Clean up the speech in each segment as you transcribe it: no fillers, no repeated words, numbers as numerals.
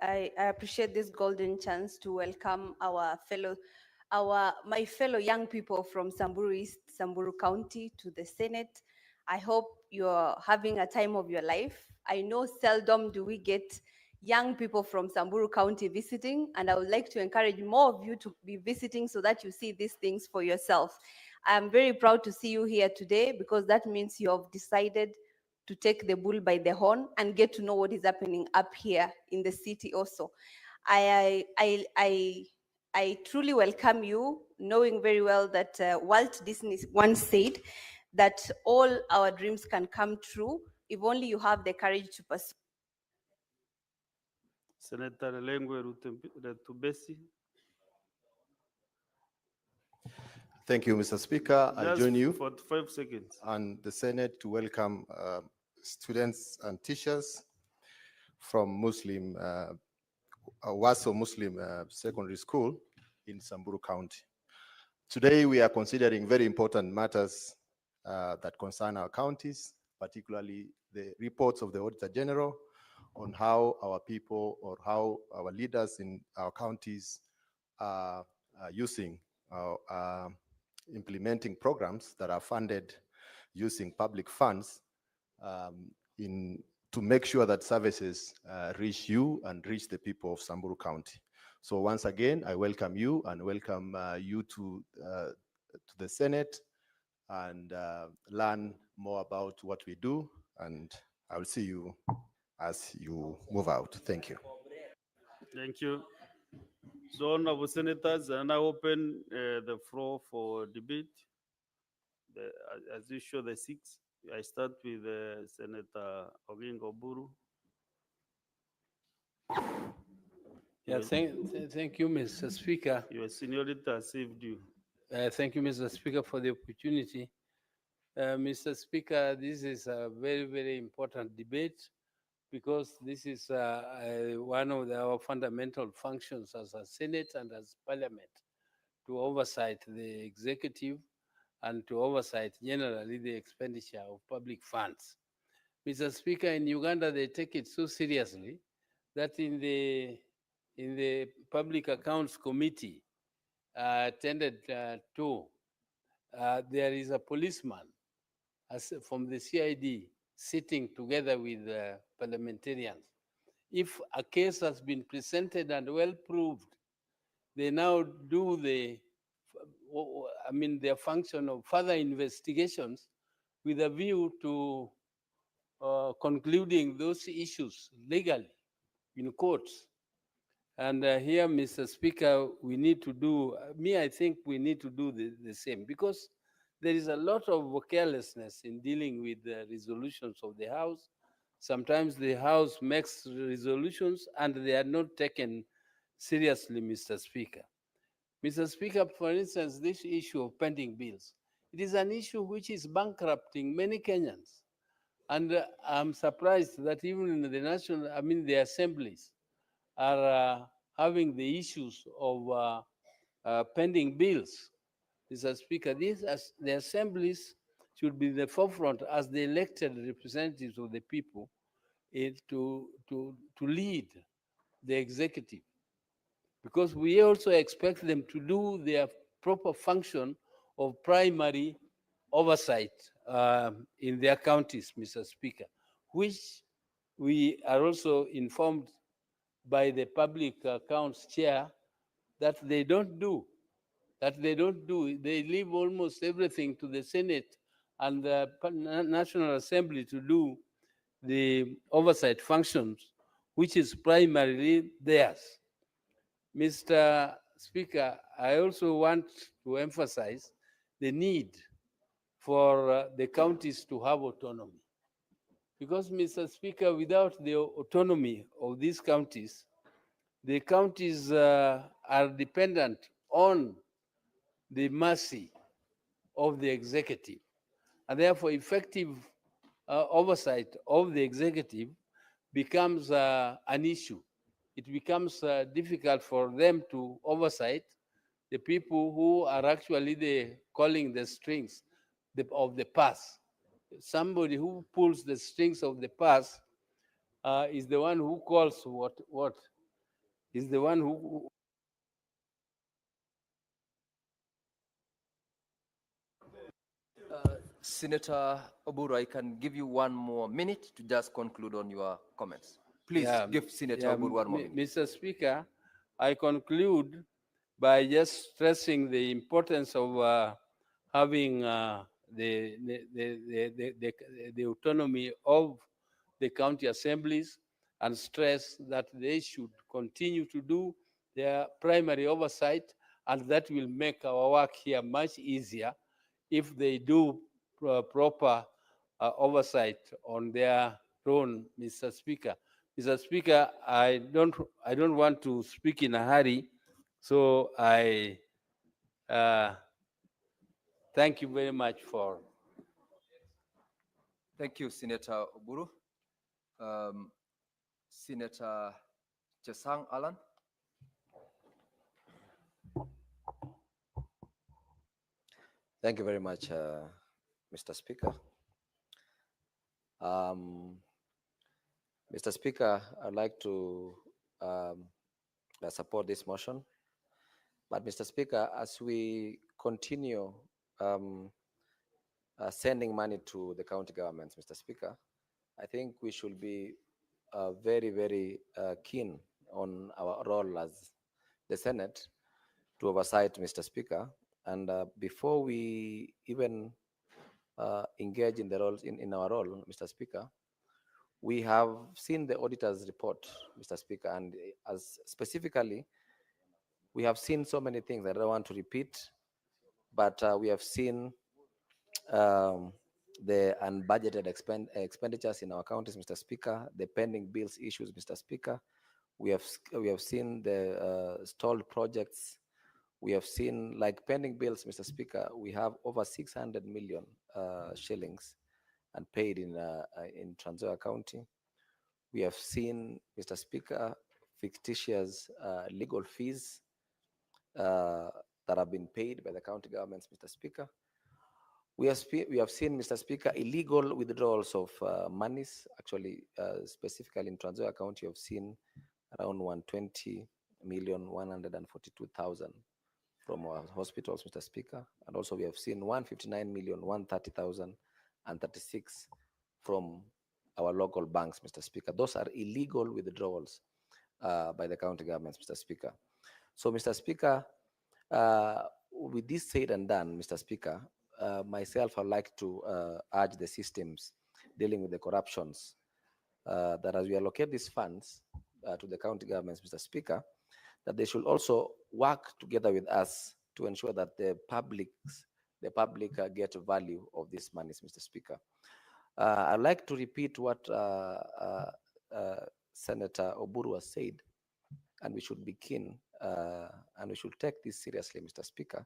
I appreciate this golden chance to welcome my fellow young people from Samburu East, Samburu County to the Senate. I hope you're having a time of your life. I know seldom do we get young people from Samburu County visiting, and I would like to encourage more of you to be visiting so that you see these things for yourself. I'm very proud to see you here today because that means you have decided to take the bull by the horn and get to know what is happening up here in the city also. I truly welcome you, knowing very well that Walt Disney once said that all our dreams can come true if only you have the courage to pursue. Senator Lengwe Rutubesi. Thank you, Mr. Speaker. I join you 45 seconds. and the Senate to welcome students and teachers from Waso Muslim Secondary School in Samburu County. Today, we are considering very important matters that concern our counties, particularly the reports of the Auditor General on how our people or how our leaders in our counties are using implementing programs that are funded using public funds to make sure that services reach you and reach the people of Samburu County. So once again, I welcome you and welcome you to the Senate and learn more about what we do. And I will see you as you move out. Thank you. Thank you. So, honorable senators, and I open the floor for debate. As usual, the six. I start with Senator Oginga Oburu. Yeah, thank you, Mr. Speaker. Your seniority has saved you. Thank you, Mr. Speaker, for the opportunity. Mr. Speaker, this is a very, very important debate because this is one of our fundamental functions as a Senate and as Parliament to oversight the executive and to oversight generally the expenditure of public funds. Mr. Speaker, in Uganda, they take it so seriously that in the Public Accounts Committee attended to, there is a policeman from the CID sitting together with parliamentarians. If a case has been presented and well proved, they now do their function of further investigations with a view to concluding those issues legally in courts. And here, Mr. Speaker, we need to do, I think we need to do the same because there is a lot of carelessness in dealing with the resolutions of the House. Sometimes the House makes resolutions and they are not taken seriously, Mr. Speaker. Mr. Speaker, for instance, this issue of pending bills, it is an issue which is bankrupting many Kenyans. And I'm surprised that even in the assemblies are having the issues of pending bills. Mr. Speaker, the assemblies should be the forefront as the elected representatives of the people to lead the executive, because we also expect them to do their proper function of primary oversight in their counties, Mr. Speaker, which we are also informed by the Public Accounts Chair that they don't do. They leave almost everything to the Senate and the National Assembly to do the oversight functions, which is primarily theirs. Mr. Speaker, I also want to emphasize the need for the counties to have autonomy. Because, Mr. Speaker, without the autonomy of these counties, the counties are dependent on the mercy of the executive. And therefore, effective oversight of the executive becomes an issue. It becomes difficult for them to oversight the people who are actually calling the strings of the purse. Somebody who pulls the strings of the purse is the one who calls what He's the one who Senator Oburu, I can give you 1 more minute to just conclude on your comments. Please Yeah, give Senator yeah, Oburu 1 more minute. Mr. Speaker, I conclude by just stressing the importance of having the autonomy of the county assemblies, and stress that they should continue to do their primary oversight, and that will make our work here much easier if they do proper oversight on their own, Mr. Speaker. Mr. Speaker, I don't want to speak in a hurry, so I thank you very much for. Thank you, Senator Oburu. Senator Chesang Alan. Thank you very much, Mr. Speaker. Mr. Speaker, I'd like to support this motion. But Mr. Speaker, as we continue sending money to the county governments, Mr. Speaker, I think we should be very, very keen on our role as the Senate to oversight, Mr. Speaker. And before we even engage in the roles in our role, Mr. Speaker, we have seen the auditor's report, Mr. Speaker, and as specifically, we have seen so many things I don't want to repeat, but we have seen the unbudgeted expenditures in our counties, Mr. Speaker, the pending bills issues, Mr. Speaker. We have seen the stalled projects. We have seen, like, pending bills, Mr. Speaker. We have over 600 million shillings and paid in Trans Nzoia County. We have seen, Mr. Speaker, fictitious legal fees that have been paid by the county governments, Mr. Speaker. We have seen, Mr. Speaker, illegal withdrawals of monies. Actually, specifically in Trans Nzoia County, you've seen around 120,142,000 from our hospitals, Mr. Speaker. And also we have seen 159,130,036 from our local banks, Mr. Speaker. Those are illegal withdrawals by the county governments, Mr. Speaker. So, Mr. Speaker, with this said and done, Mr. Speaker, myself, I'd like to urge the systems dealing with the corruptions that as we allocate these funds to the county governments, Mr. Speaker, that they should also work together with us to ensure that the public get value of these monies, Mr. Speaker. I'd like to repeat what Senator Oburu has said, and we should be keen and we should take this seriously, Mr. Speaker.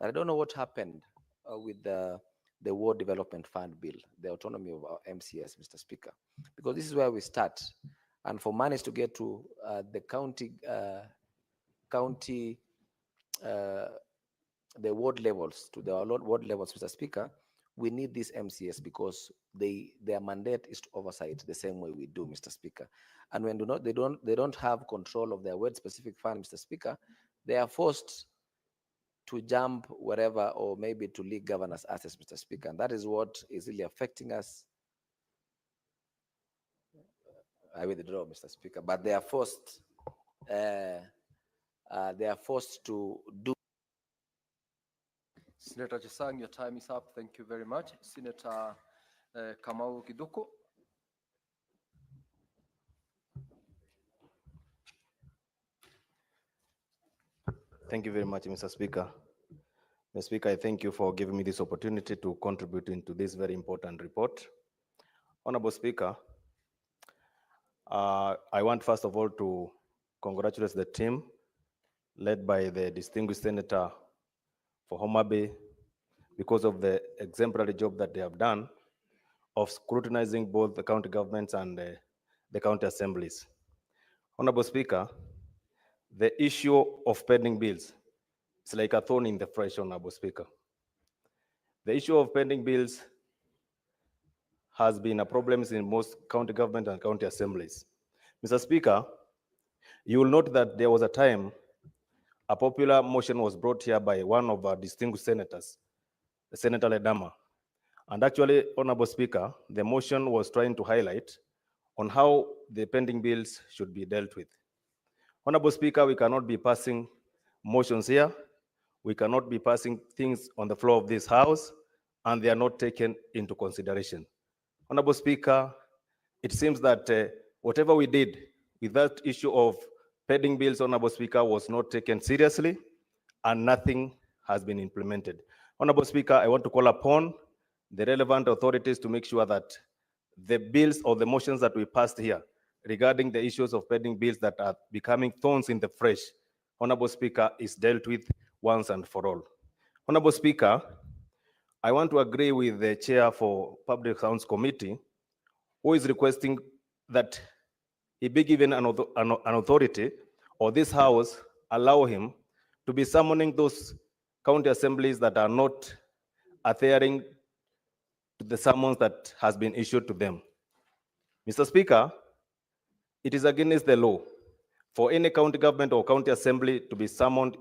That I don't know what happened with the Ward Development Fund bill, the autonomy of our MCS, Mr. Speaker, because this is where we start. And for monies to get to the the ward levels, to the ward levels, Mr. Speaker, we need this MCS because their mandate is to oversight the same way we do, Mr. Speaker. And when they don't have control of their ward specific fund, Mr. Speaker, they are forced to jump wherever or maybe to leak governance assets, Mr. Speaker. And that is what is really affecting us. I withdraw, Mr. Speaker, but they are forced. They are forced to do. Senator Chesang, your time is up. Thank you very much. Senator Kamau Kiduku. Thank you very much, Mr. Speaker. Mr. Speaker, I thank you for giving me this opportunity to contribute into this very important report. Honorable Speaker, I want first of all to congratulate the team led by the distinguished Senator for Homa Bay because of the exemplary job that they have done of scrutinizing both the county governments and the county assemblies. Honorable Speaker, the issue of pending bills is like a thorn in the flesh, Honorable Speaker. The issue of pending bills has been a problem in most county government and county assemblies. Mr. Speaker, You will note that there was a time a popular motion was brought here by one of our distinguished senators, Senator Ledama. And actually, Honorable Speaker, the motion was trying to highlight on how the pending bills should be dealt with. Honorable Speaker, we cannot be passing motions here. We cannot be passing things on the floor of this House, and they are not taken into consideration. Honorable Speaker, it seems that whatever we did with that issue of pending bills, Honorable Speaker, was not taken seriously, and nothing has been implemented. Honorable Speaker, I want to call upon the relevant authorities to make sure that the bills or the motions that we passed here regarding the issues of pending bills that are becoming thorns in the flesh, Honorable Speaker, is dealt with once and for all. Honorable Speaker, I want to agree with the Chair for Public Accounts Committee, who is requesting that he be given an authority, or this House allow him to be summoning those county assemblies that are not adhering to the summons that has been issued to them. Mr. Speaker, it is against the law for any county government or county assembly to be summoned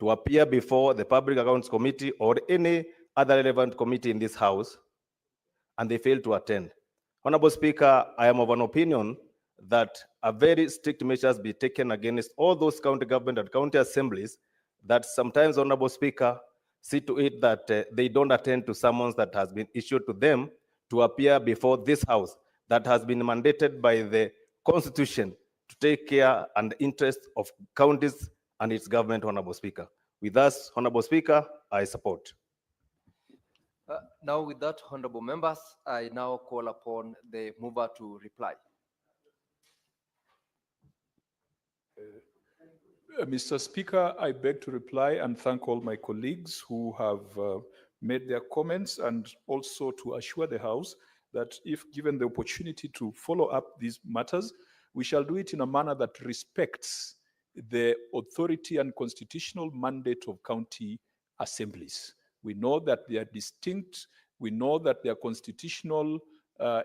to appear before the Public Accounts Committee or any other relevant committee in this House, and they fail to attend. Honorable Speaker, I am of an opinion that a very strict measures be taken against all those county government and county assemblies that sometimes, Honorable Speaker, see to it that they don't attend to summons that has been issued to them to appear before this House that has been mandated by the Constitution to take care and interest of counties and its government, Honorable Speaker. With us, Honorable Speaker, I support. Now with that, honorable members, I now call upon the mover to reply. Mr. Speaker, I beg to reply and thank all my colleagues who have made their comments, and also to assure the House that if given the opportunity to follow up these matters, we shall do it in a manner that respects the authority and constitutional mandate of county assemblies. We know that they are distinct. We know that they are constitutional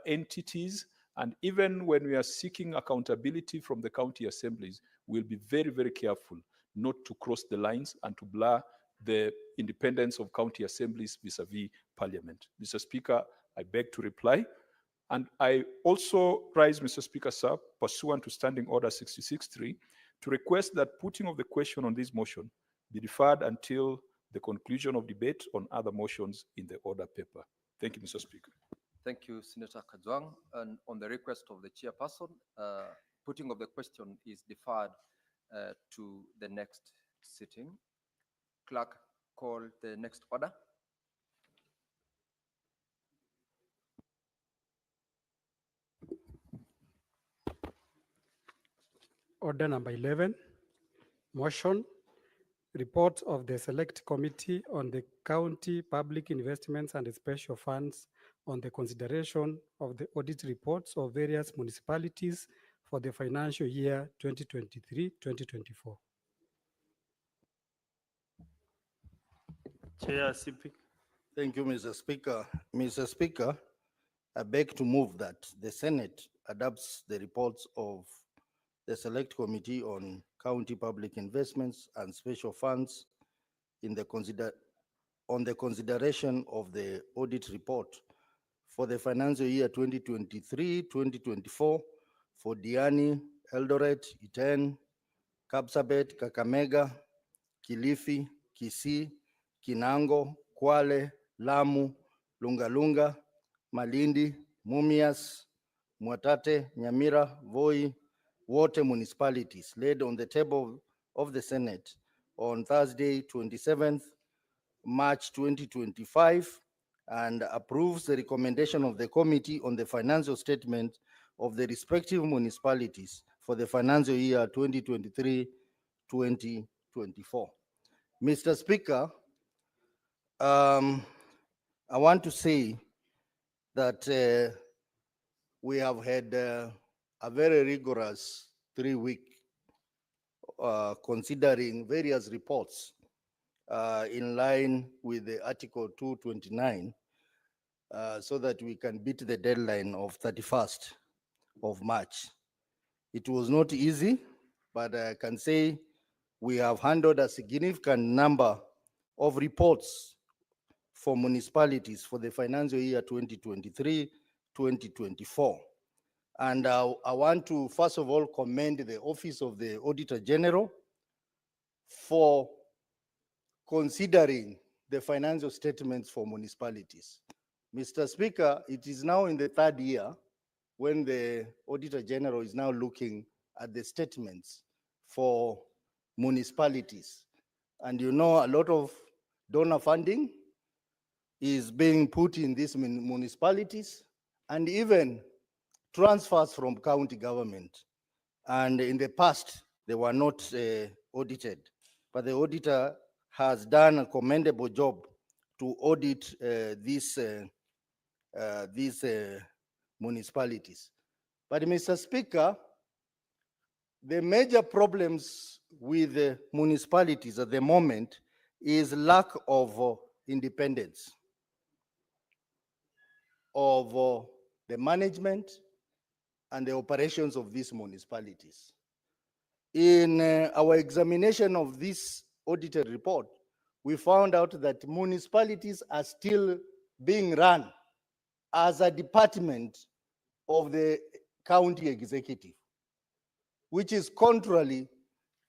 entities. And even when we are seeking accountability from the county assemblies, we'll be very, very careful not to cross the lines and to blur the independence of county assemblies vis-a-vis Parliament. Mr. Speaker, I beg to reply. And I also rise, Mr. Speaker, sir, pursuant to Standing Order 66.3, to request that putting of the question on this motion be deferred until the conclusion of debate on other motions in the order paper. Thank you, Mr. Speaker. Thank you, Senator Kajwang. And on the request of the chairperson, putting of the question is deferred to the next sitting. Clerk, call the next order. Order number 11, motion, report of the Select Committee on the County Public Investments and Special Funds on the consideration of the audit reports of various municipalities for the financial year 2023-2024. Chair Sipik. Thank you, Mr. Speaker. Mr. Speaker, I beg to move that the Senate adopts the reports of the Select Committee on County Public Investments and Special Funds on the consideration of the audit report for the financial year 2023-2024 for Diani, Eldoret, Iten, Kapsabet, Kakamega, Kilifi, Kisii, Kinango, Kwale, Lamu, Lungalunga, Malindi, Mumias, Mwatate, Nyamira, Voi, Wote municipalities laid on the table of the Senate on Thursday, 27th March 2025, and approves the recommendation of the Committee on the Financial Statement of the respective municipalities for the financial year 2023-2024. Mr. Speaker, I want to say that we have had a very rigorous 3-week considering various reports in line with the Article 229 so that we can beat the deadline of 31st of March. It was not easy, but I can say we have handled a significant number of reports for municipalities for the financial year 2023-2024. And I want to, first of all, commend the Office of the Auditor General for considering the financial statements for municipalities. Mr. Speaker, it is now in the third year when the Auditor General is now looking at the statements for municipalities. And you know, a lot of donor funding is being put in these municipalities, and even transfers from county government. And in the past, they were not audited, but the auditor has done a commendable job to audit these municipalities. But Mr. Speaker, the major problems with the municipalities at the moment is lack of independence of the management and the operations of these municipalities. In our examination of this audited report, we found out that municipalities are still being run as a department of the county executive, which is contrary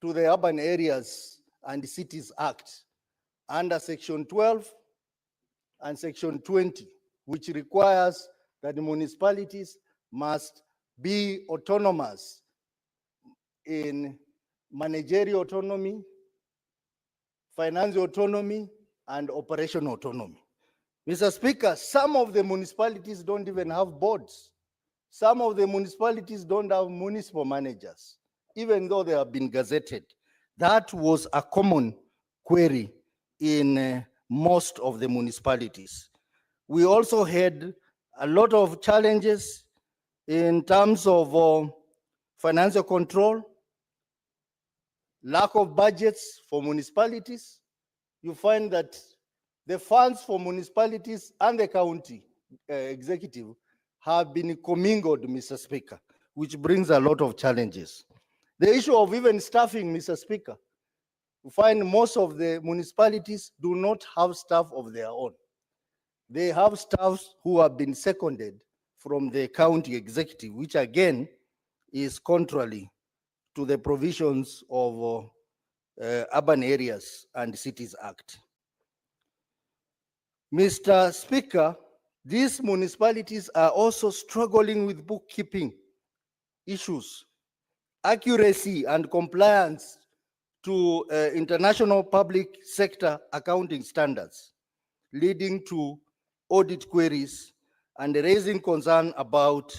to the Urban Areas and Cities Act under Section 12 and Section 20, which requires that the municipalities must be autonomous in managerial autonomy, financial autonomy, and operational autonomy. Mr. Speaker, some of the municipalities don't even have boards. Some of the municipalities don't have municipal managers, even though they have been gazetted. That was a common query in most of the municipalities. We also had a lot of challenges in terms of financial control, lack of budgets for municipalities. You find that the funds for municipalities and the county executive have been commingled, Mr. Speaker, which brings a lot of challenges. The issue of even staffing, Mr. Speaker, you find most of the municipalities do not have staff of their own. They have staff who have been seconded from the county executive, which again is contrary to the provisions of Urban Areas and Cities Act. Mr. Speaker, these municipalities are also struggling with bookkeeping issues, accuracy and compliance to international public sector accounting standards, leading to audit queries and raising concern about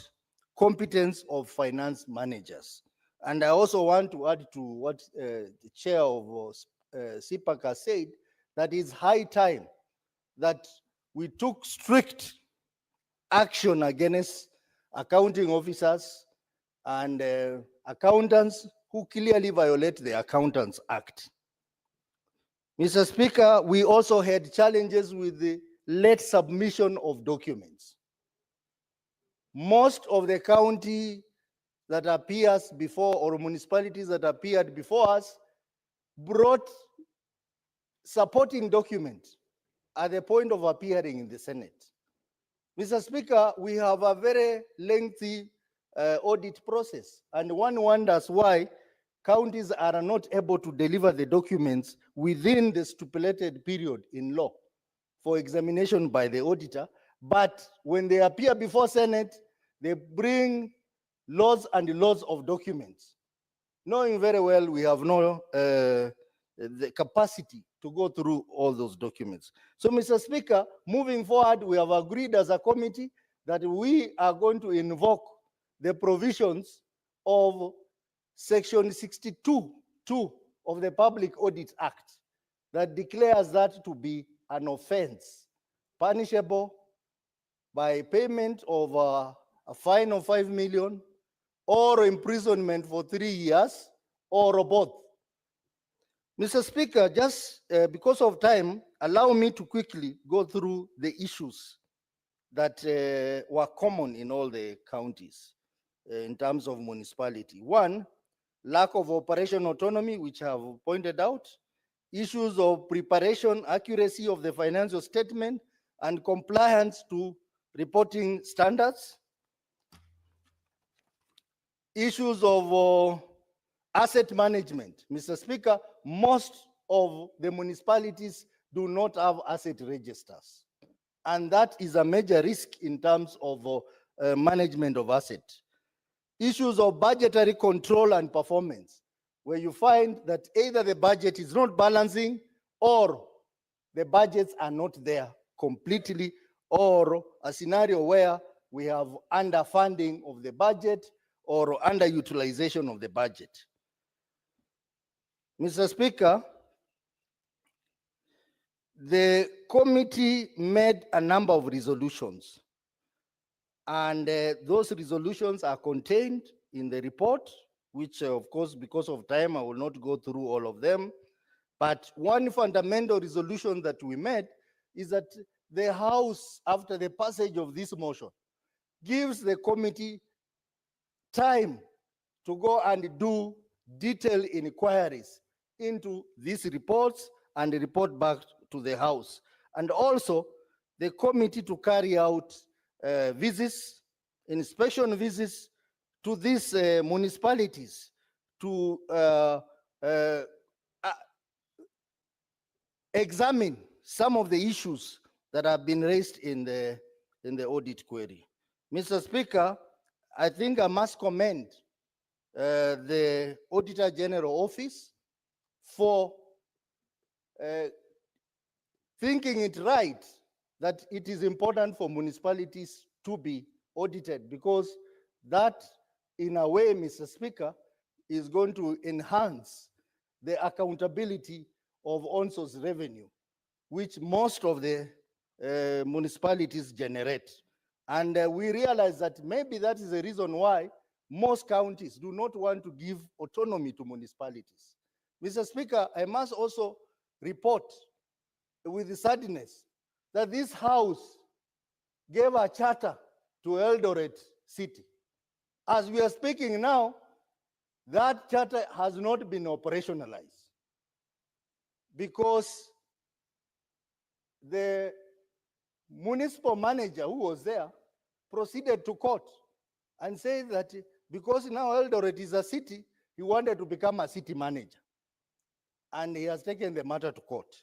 competence of finance managers. And I also want to add to what the chair of CPAC has said, that it's high time that we took strict action against accounting officers and accountants who clearly violate the Accountants Act. Mr. Speaker, we also had challenges with the late submission of documents. Most of the county that appears before, or municipalities that appeared before us, brought supporting documents at the point of appearing in the Senate. Mr. Speaker, we have a very lengthy audit process, and one wonders why counties are not able to deliver the documents within the stipulated period in law for examination by the auditor. But when they appear before Senate, they bring loads and loads of documents, knowing very well we have no the capacity to go through all those documents. So, Mr. Speaker, moving forward, we have agreed as a committee that we are going to invoke the provisions of Section 62(2) of the Public Audit Act that declares that to be an offense punishable by payment of a fine of 5 million or imprisonment for 3 years or both. Mr. Speaker, just because of time, allow me to quickly go through the issues that were common in all the counties in terms of municipality. One, lack of operation autonomy, which I have pointed out, issues of preparation, accuracy of the financial statement, and compliance to reporting standards, issues of asset management. Mr. Speaker, most of the municipalities do not have asset registers. And that is a major risk in terms of management of asset. Issues of budgetary control and performance, where you find that either the budget is not balancing or the budgets are not there completely, or a scenario where we have underfunding of the budget or underutilization of the budget. Mr. Speaker, the committee made a number of resolutions, and those resolutions are contained in the report, which of course, because of time, I will not go through all of them. But one fundamental resolution that we made is that the House, after the passage of this motion, gives the committee time to go and do detailed inquiries into these reports and report back to the House. And also the committee to carry out visits, inspection visits to these municipalities to examine some of the issues that have been raised in the audit query. Mr. Speaker, I think I must commend the Auditor General Office for thinking it right that it is important for municipalities to be audited, because that, in a way, Mr. Speaker, is going to enhance the accountability of ONSO's revenue, which most of the municipalities generate. And we realize that maybe that is the reason why most counties do not want to give autonomy to municipalities. Mr. Speaker, I must also report with sadness that this House gave a charter to Eldoret City. As we are speaking now, that charter has not been operationalized because the municipal manager who was there proceeded to court and said that because now Eldoret is a city, he wanted to become a city manager. And he has taken the matter to court.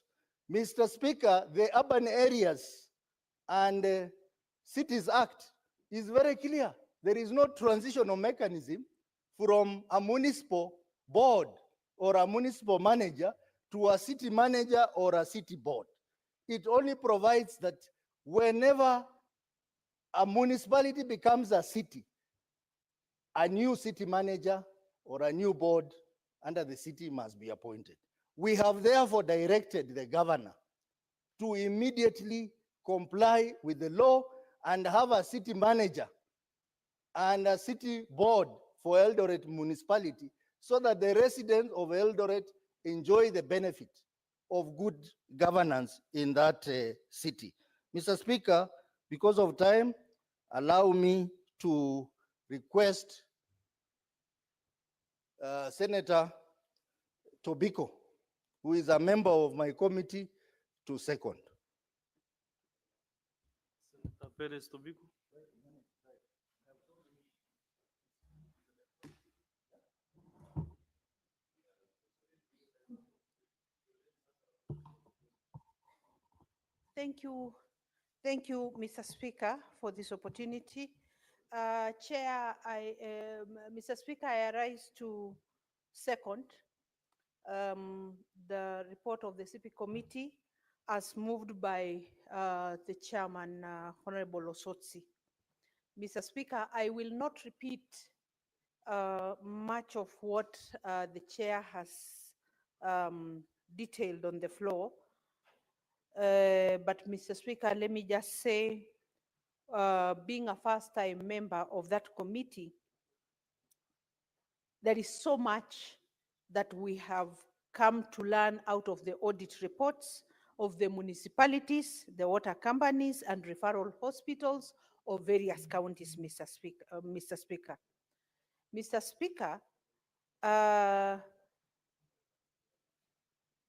Mr. Speaker, the Urban Areas and Cities Act is very clear. There is no transitional mechanism from a municipal board or a municipal manager to a city manager or a city board. It only provides that whenever a municipality becomes a city, a new city manager or a new board under the city must be appointed. We have therefore directed the governor to immediately comply with the law and have a city manager and a city board for Eldoret municipality so that the residents of Eldoret enjoy the benefit of good governance in that city. Mr. Speaker, because of time, allow me to request Senator Tobiko, who is a member of my committee, to second. Senator Perez Tobiko. Thank you, Mr. Speaker, for this opportunity. Chair, Mr. Speaker, I rise to second the report of the CP committee as moved by the chairman, Honorable Osotsi. Mr. Speaker, I will not repeat much of what the chair has detailed on the floor. But Mr. Speaker, let me just say, being a first-time member of that committee, there is so much that we have come to learn out of the audit reports of the municipalities, the water companies, and referral hospitals of various counties, Mr. Speaker. Mr. Speaker,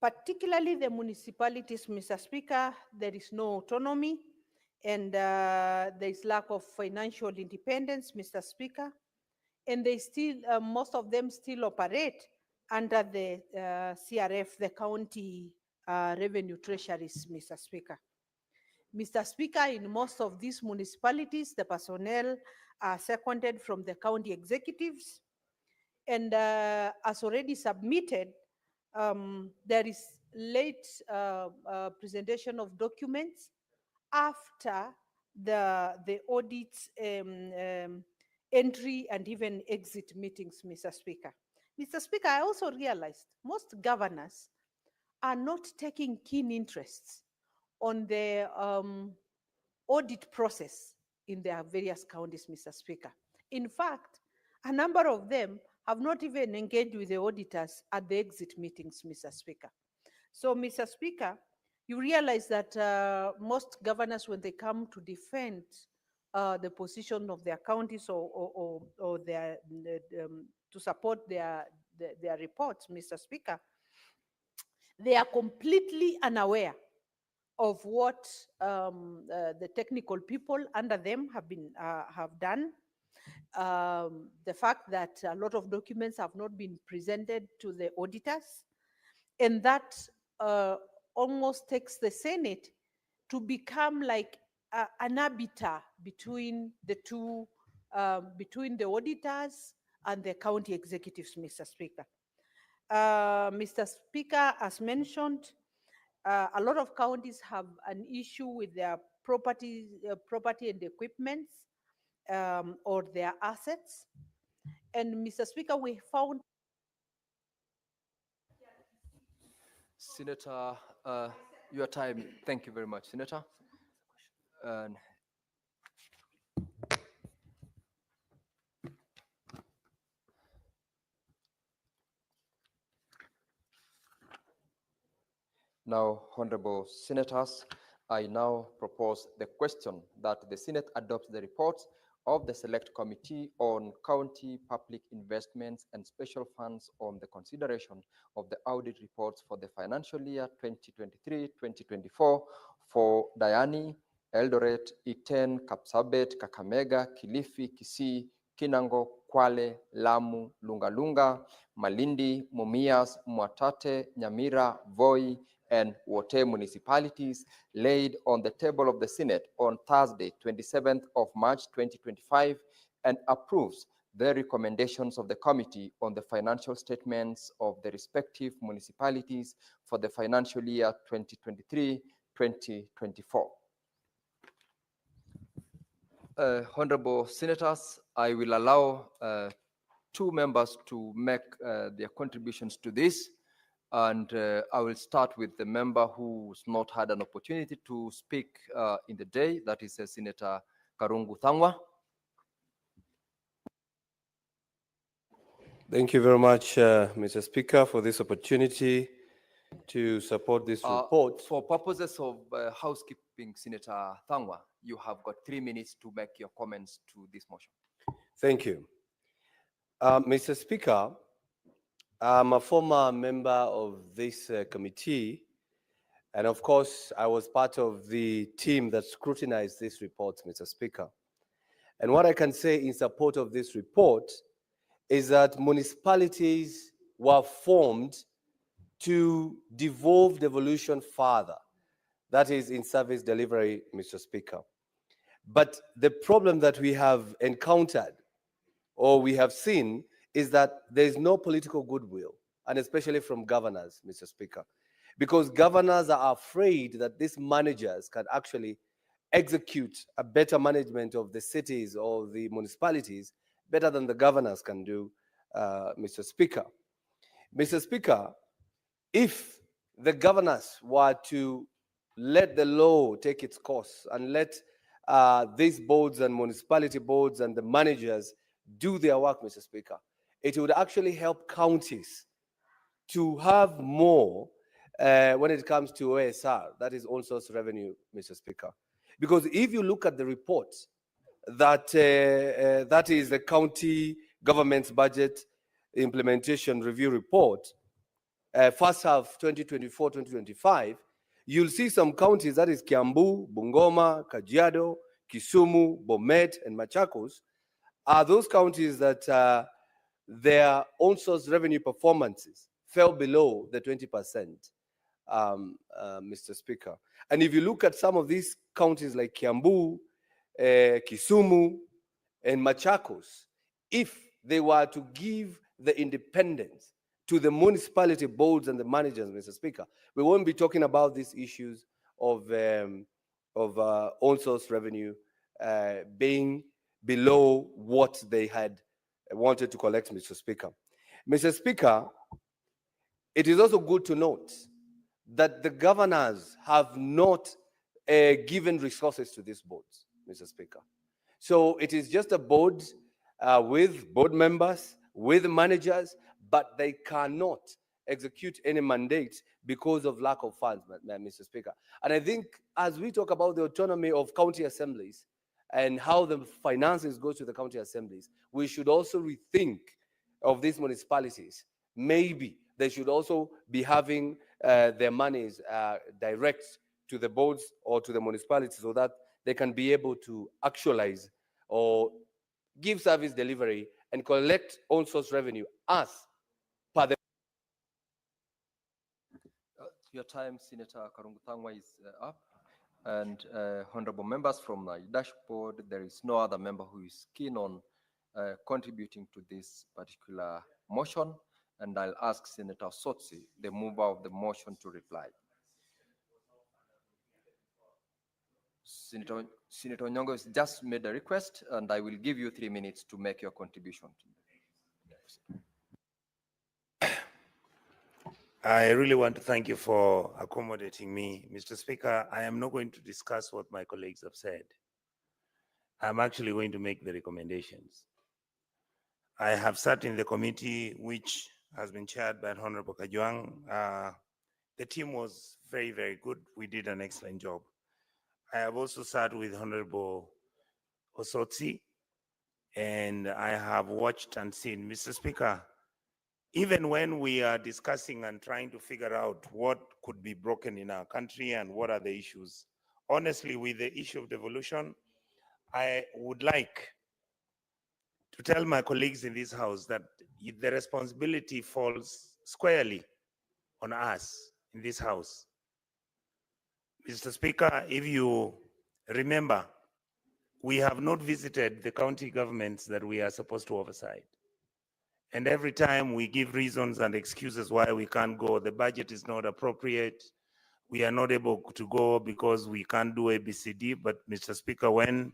Particularly the municipalities, Mr. Speaker, there is no autonomy and there is lack of financial independence, Mr. Speaker. And they still, most of them still operate under the CRF, the county revenue treasuries, Mr. Speaker. Mr. Speaker, in most of these municipalities, the personnel are seconded from the county executives. And as already submitted, there is late presentation of documents after the audits entry and even exit meetings, Mr. Speaker. Mr. Speaker, I also realized most governors are not taking keen interests on the audit process in their various counties, Mr. Speaker. In fact, a number of them have not even engaged with the auditors at the exit meetings, Mr. Speaker. So, Mr. Speaker, you realize that most governors, when they come to defend the position of their counties or their to support their reports, Mr. Speaker, they are completely unaware of what the technical people under them have done. The fact that a lot of documents have not been presented to the auditors, and that almost takes the Senate to become like an arbiter between the two, between the auditors and the county executives, Mr. Speaker. Mr. Speaker, as mentioned, a lot of counties have an issue with their property and equipments or their assets. And Mr. Speaker, we found Senator, your time. Thank you very much, Senator. And now, honorable senators, I now propose the question that the Senate adopts the reports of the Select Committee on County Public Investments and Special Funds on the consideration of the audit reports for the financial year 2023-2024 for Diani, Eldoret, Iten, Kapsabet, Kakamega, Kilifi, Kisii, Kinango, Kwale, Lamu, Lungalunga, Malindi, Mumias, Mwatate, Nyamira, Voi, and Wote municipalities laid on the table of the Senate on Thursday, 27th of March, 2025, and approves the recommendations of the committee on the financial statements of the respective municipalities for the financial year 2023-2024. Honorable senators, I will allow two members to make their contributions to this. And I will start with the member who's not had an opportunity to speak in the day, that is Senator Karungu Thangwa. Thank you very much, Mr. Speaker, for this opportunity to support this report. For purposes of housekeeping, Senator Thangwa, you have got 3 minutes to make your comments to this motion. Thank you. Mr. Speaker, I'm a former member of this committee, and of course, I was part of the team that scrutinized this report, Mr. Speaker. And what I can say in support of this report is that municipalities were formed to devolve devolution further, that is in service delivery, Mr. Speaker. But the problem that we have encountered or we have seen is that there is no political goodwill, and especially from governors, Mr. Speaker, because governors are afraid that these managers can actually execute a better management of the cities or the municipalities better than the governors can do, Mr. Speaker. Mr. Speaker, if the governors were to let the law take its course and let these boards and municipality boards and the managers do their work, Mr. Speaker, it would actually help counties to have more when it comes to OSR, that is all source revenue, Mr. Speaker. Because if you look at the report, that is the county government's budget, implementation review report, first half 2024-2025, you'll see some counties, that is Kiambu, Bungoma, Kajiado, Kisumu, Bomet, and Machakos, are those counties that their own source revenue performances fell below the 20%, Mr. Speaker. And if you look at some of these counties like Kiambu, Kisumu, and Machakos, if they were to give the independence to the municipality boards and the managers, Mr. Speaker, we won't be talking about these issues of own source revenue being below what they had wanted to collect, Mr. Speaker. Mr. Speaker, it is also good to note that the governors have not given resources to these boards, Mr. Speaker. So it is just a board with board members, with managers, but they cannot execute any mandate because of lack of funds, Mr. Speaker. And I think as we talk about the autonomy of county assemblies and how the finances go to the county assemblies, we should also rethink of these municipalities. Maybe they should also be having their monies direct to the boards or to the municipalities so that they can be able to actualize or give service delivery and collect own source revenue as per the. Your time, Senator Karungu-Thangwa, is up. And honorable members from my dashboard, there is no other member who is keen on contributing to this particular motion. And I'll ask Senator Sotsi, the mover of the motion, to reply. Senator Onyongo has just made a request, and I will give you 3 minutes to make your contribution. I really want to thank you for accommodating me. Mr. Speaker, I am not going to discuss what my colleagues have said. I'm actually going to make the recommendations. I have sat in the committee which has been chaired by Honorable Kajwang. The team was very, very good. We did an excellent job. I have also sat with Honorable Osotsi, and I have watched and seen. Mr. Speaker, even when we are discussing and trying to figure out what could be broken in our country and what are the issues, honestly, with the issue of devolution, I would like to tell my colleagues in this House that the responsibility falls squarely on us in this House. Mr. Speaker, if you remember, we have not visited the county governments that we are supposed to oversight. And every time we give reasons and excuses why we can't go, the budget is not appropriate, we are not able to go because we can't do ABCD. But Mr. Speaker, when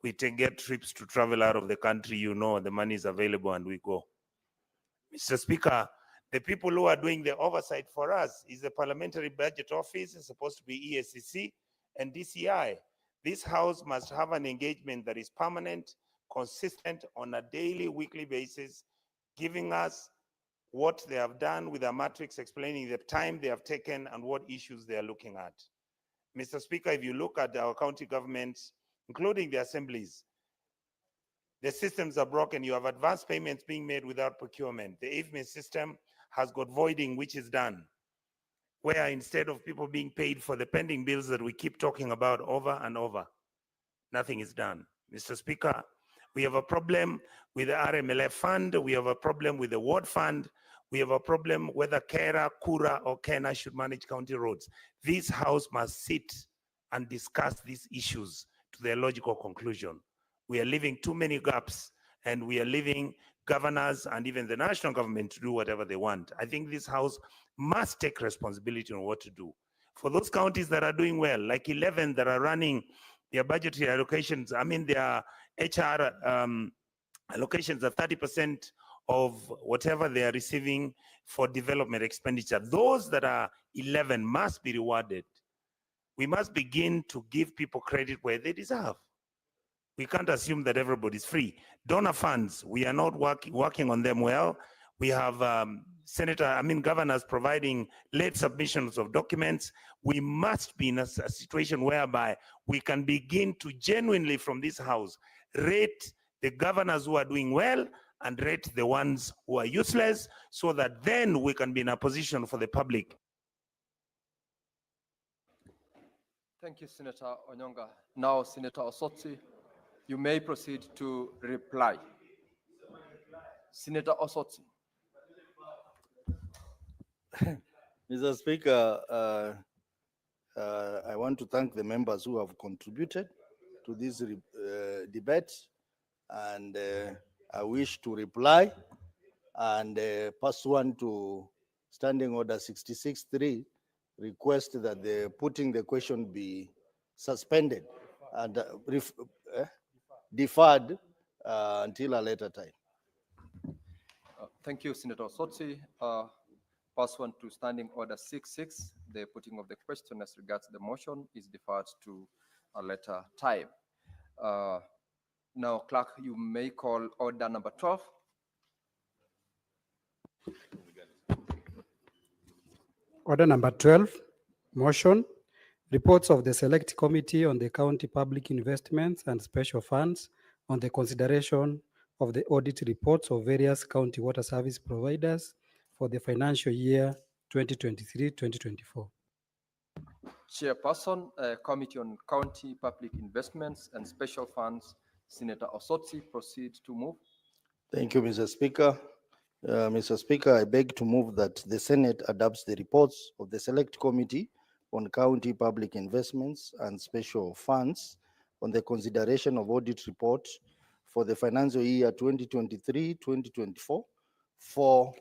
we get trips to travel out of the country, you know the money is available and we go. Mr. Speaker, the people who are doing the oversight for us is the Parliamentary Budget Office, it's supposed to be EACC and DCI. This House must have an engagement that is permanent, consistent on a daily, weekly basis, giving us what they have done with a matrix explaining the time they have taken and what issues they are looking at. Mr. Speaker, if you look at our county governments, including the assemblies, the systems are broken. You have advance payments being made without procurement. The IFMIS system has got voiding, which is done, where instead of people being paid for the pending bills that we keep talking about over and over, nothing is done. Mr. Speaker, we have a problem with the RMLF fund. We have a problem with the ward fund. We have a problem whether Kera, Kura, or Kena should manage county roads. This House must sit and discuss these issues to their logical conclusion. We are leaving too many gaps, and we are leaving governors and even the national government to do whatever they want. I think this House must take responsibility on what to do. For those counties that are doing well, like 11 that are running their budgetary allocations, I mean their HR allocations are 30% of whatever they are receiving for development expenditure. Those that are 11 must be rewarded. We must begin to give people credit where they deserve. We can't assume that everybody's free. Donor funds, we are not working on them well. We have governors providing late submissions of documents. We must be in a situation whereby we can begin to genuinely from this House rate the governors who are doing well and rate the ones who are useless so that then we can be in a position for the public. Thank you, Senator Onyonga. Now, Senator Osotsi, you may proceed to reply. Senator Osotsi. Mr. Speaker, I want to thank the members who have contributed to this debate, and I wish to reply and pursuant to Standing Order 66-3, request that the putting the question be suspended and deferred until a later time. Thank you, Senator Osotsi. Pursuant to Standing Order 66, the putting of the question as regards the motion is deferred to a later time. Now, Clerk, you may call order number 12. Order number 12, motion, reports of the Select Committee on the County Public Investments and Special Funds on the consideration of the audit reports of various county water service providers for the financial year 2023-2024. Chairperson, Committee on County Public Investments and Special Funds, Senator Osotsi, proceed to move. Thank you, Mr. Speaker. Mr. Speaker, I beg to move that the Senate adopts the reports of the Select Committee on County Public Investments and Special Funds on the consideration of audit report for the financial year 2023-2024 for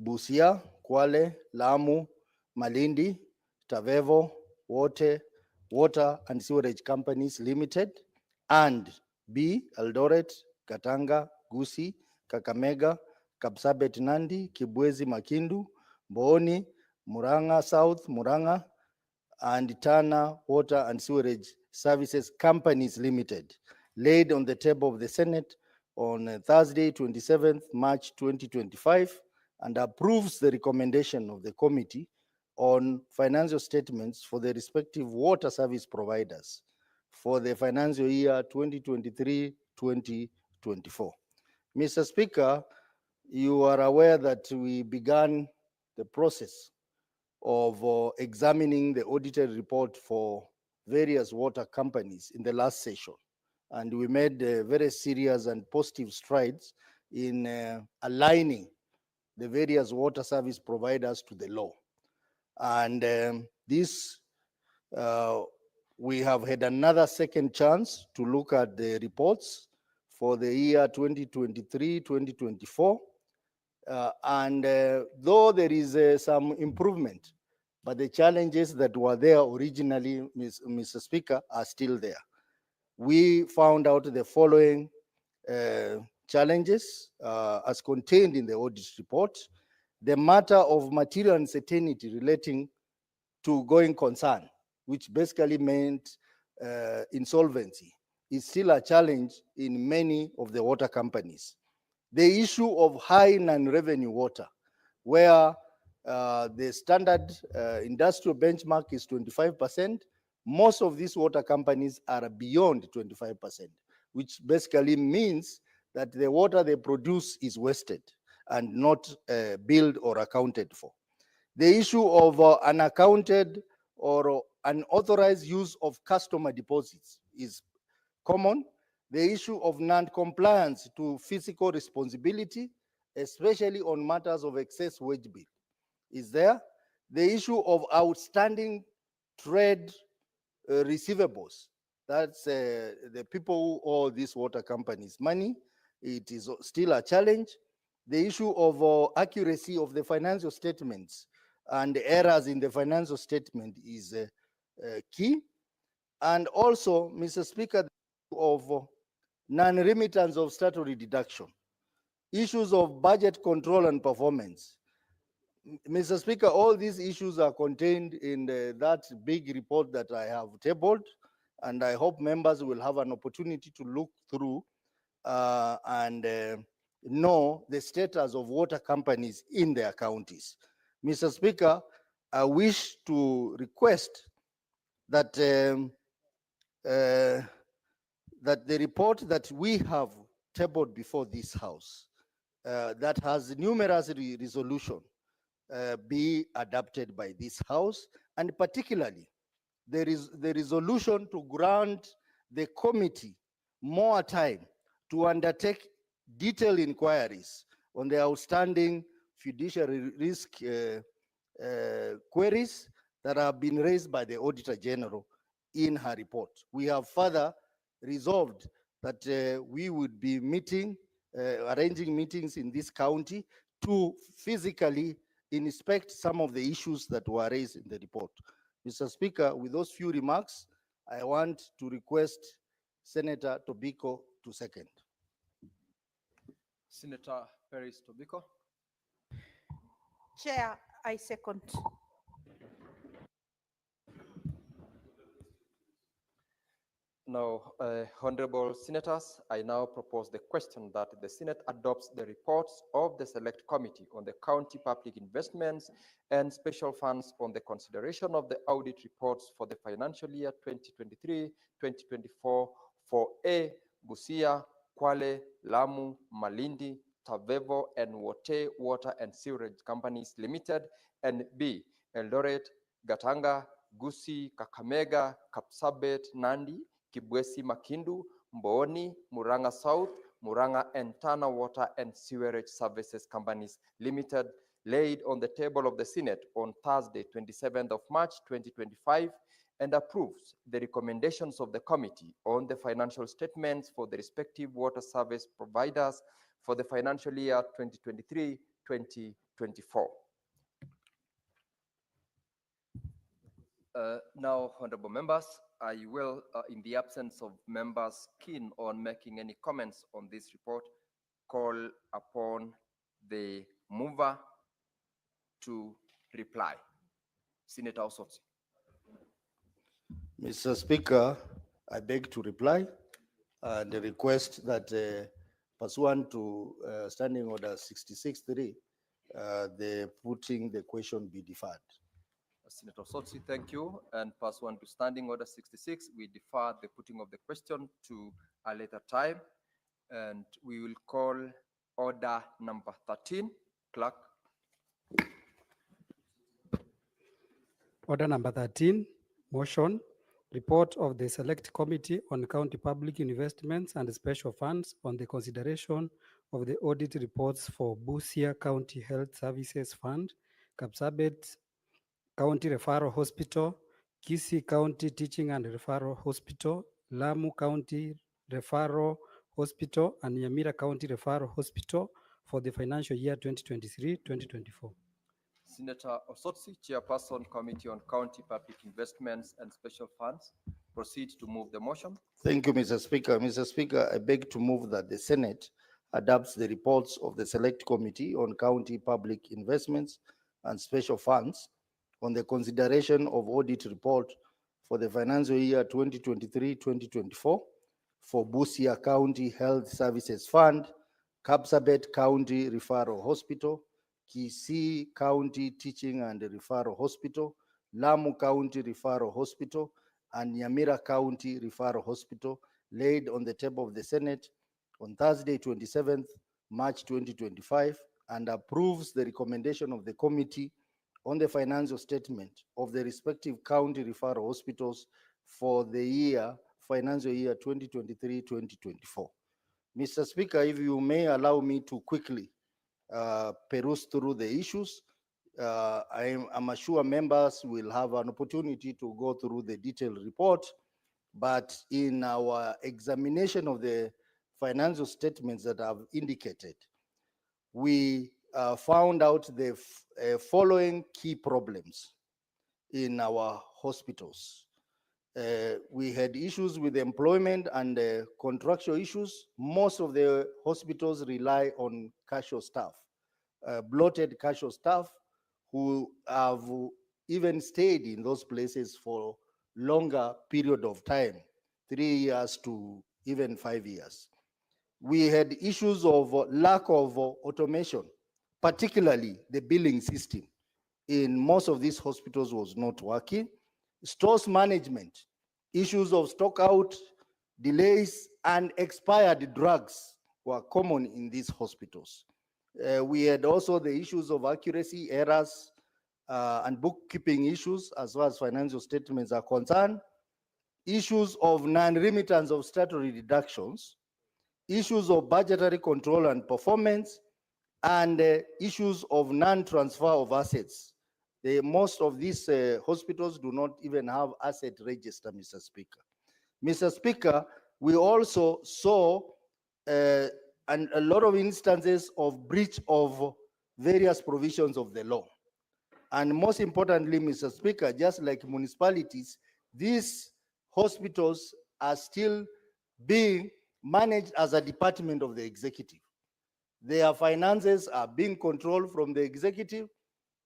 Busia, Kwale, Lamu, Malindi, Tavevo, Water and Sewerage Companies Limited, and B, Eldoret, Katanga, Gusii, Kakamega, Kapsabet Nandi, Kibwezi Makindu, Boni, Muranga South, Muranga, and Tana Water and Sewerage Services Companies Limited, laid on the table of the Senate on Thursday, 27th March 2025, and approves the recommendation of the Committee on financial statements for the respective water service providers for the financial year 2023-2024. Mr. Speaker, you are aware that we began the process of examining the audited report for various water companies in the last session, and we made very serious and positive strides in aligning the various water service providers to the law. And we have had another second chance to look at the reports for the year 2023-2024. Though there is some improvement, but the challenges that were there originally, Mr. Speaker, are still there. We found out the following challenges as contained in the audit report. The matter of material uncertainty relating to going concern, which basically meant insolvency, is still a challenge in many of the water companies. The issue of high non-revenue water, where the standard industrial benchmark is 25%, most of these water companies are beyond 25%, which basically means that the water they produce is wasted and not billed or accounted for. The issue of unaccounted or unauthorized use of customer deposits is common. The issue of non-compliance to fiscal responsibility, especially on matters of excess wage bill, is there. The issue of outstanding trade receivables, that's the people who owe these water companies money, it is still a challenge. The issue of accuracy of the financial statements and errors in the financial statement is key. And also, Mr. Speaker, of non-remittance of statutory deduction, issues of budget control and performance. Mr. Speaker, all these issues are contained in that big report that I have tabled, and I hope members will have an opportunity to look through and know the status of water companies in their counties. Mr. Speaker, I wish to request that that the report that we have tabled before this House that has numerous resolution be adopted by this House, and particularly there is the resolution to grant the committee more time to undertake detailed inquiries on the outstanding fiduciary risk queries that have been raised by the Auditor General in her report. We have further resolved that we would be meeting, arranging meetings in this county to physically inspect some of the issues that were raised in the report. Mr. Speaker, with those few remarks, I want to request Senator Tobiko to second. Senator Paris Tobiko. Chair, I second. Now, honorable senators, I now propose the question that the Senate adopts the reports of the Select Committee on the County Public Investments and Special Funds on the consideration of the audit reports for the financial year 2023-2024 for A, Busia, Kwale, Lamu, Malindi, Tavevo, and Wote Water and Sewerage Companies Limited, and B, Eldoret, Gatanga, Gusii, Kakamega, Kapsabet, Nandi, Kibwezi Makindu, Mbooni, Murang'a South, Murang'a and Tana Water and Sewerage Services Companies Limited, laid on the table of the Senate on Thursday, 27th of March, 2025, and approves the recommendations of the committee on the financial statements for the respective water service providers for the financial year 2023-2024. Now, honorable members, I will, in the absence of members keen on making any comments on this report, call upon the mover to reply. Senator Osotsi. Mr. Speaker, I beg to reply and request that pursuant to Standing Order 66.3, the putting the question be deferred. Senator Osotsi, thank you. And pursuant to Standing Order 66, we defer the putting of the question to a later time. And we will call order number 13. Clerk. Order number 13, motion, report of the Select Committee on County Public Investments and Special Funds on the consideration of the audit reports for Busia County Health Services Fund, Kapsabet County Referral Hospital, Kisii County Teaching and Referral Hospital, Lamu County Referral Hospital, and Nyamira County Referral Hospital for the financial year 2023-2024. Senator Osotsi, Chairperson, Committee on County Public Investments and Special Funds, proceed to move the motion. Thank you, Mr. Speaker. Mr. Speaker, I beg to move that the Senate adopts the reports of the Select Committee on County Public Investments and Special Funds on the consideration of audit report for the financial year 2023-2024 for Busia County Health Services Fund, Kapsabet County Referral Hospital, Kisii County Teaching and Referral Hospital, Lamu County Referral Hospital, and Nyamira County Referral Hospital, laid on the table of the Senate on Thursday, 27th March 2025, and approves the recommendation of the committee on the financial statement of the respective county referral hospitals for the financial year 2023-2024. Mr. Speaker, if you may allow me to quickly peruse through the issues, I'm sure members will have an opportunity to go through the detailed report, but in our examination of the financial statements that I've indicated, we found out the following key problems in our hospitals. We had issues with employment and contractual issues. Most of the hospitals rely on casual staff, bloated casual staff who have even stayed in those places for longer period of time, 3 years to even 5 years. We had issues of lack of automation, particularly the billing system in most of these hospitals was not working. Stores management, issues of stock out, delays, and expired drugs were common in these hospitals. We had also the issues of accuracy, errors, and bookkeeping issues as far as financial statements are concerned, issues of non-remittance of statutory deductions, issues of budgetary control and performance, and issues of non-transfer of assets. Most of these hospitals do not even have asset register, Mr. Speaker. Mr. Speaker, we also saw a lot of instances of breach of various provisions of the law. And most importantly, Mr. Speaker, just like municipalities, these hospitals are still being managed as a department of the executive. Their finances are being controlled from the executive,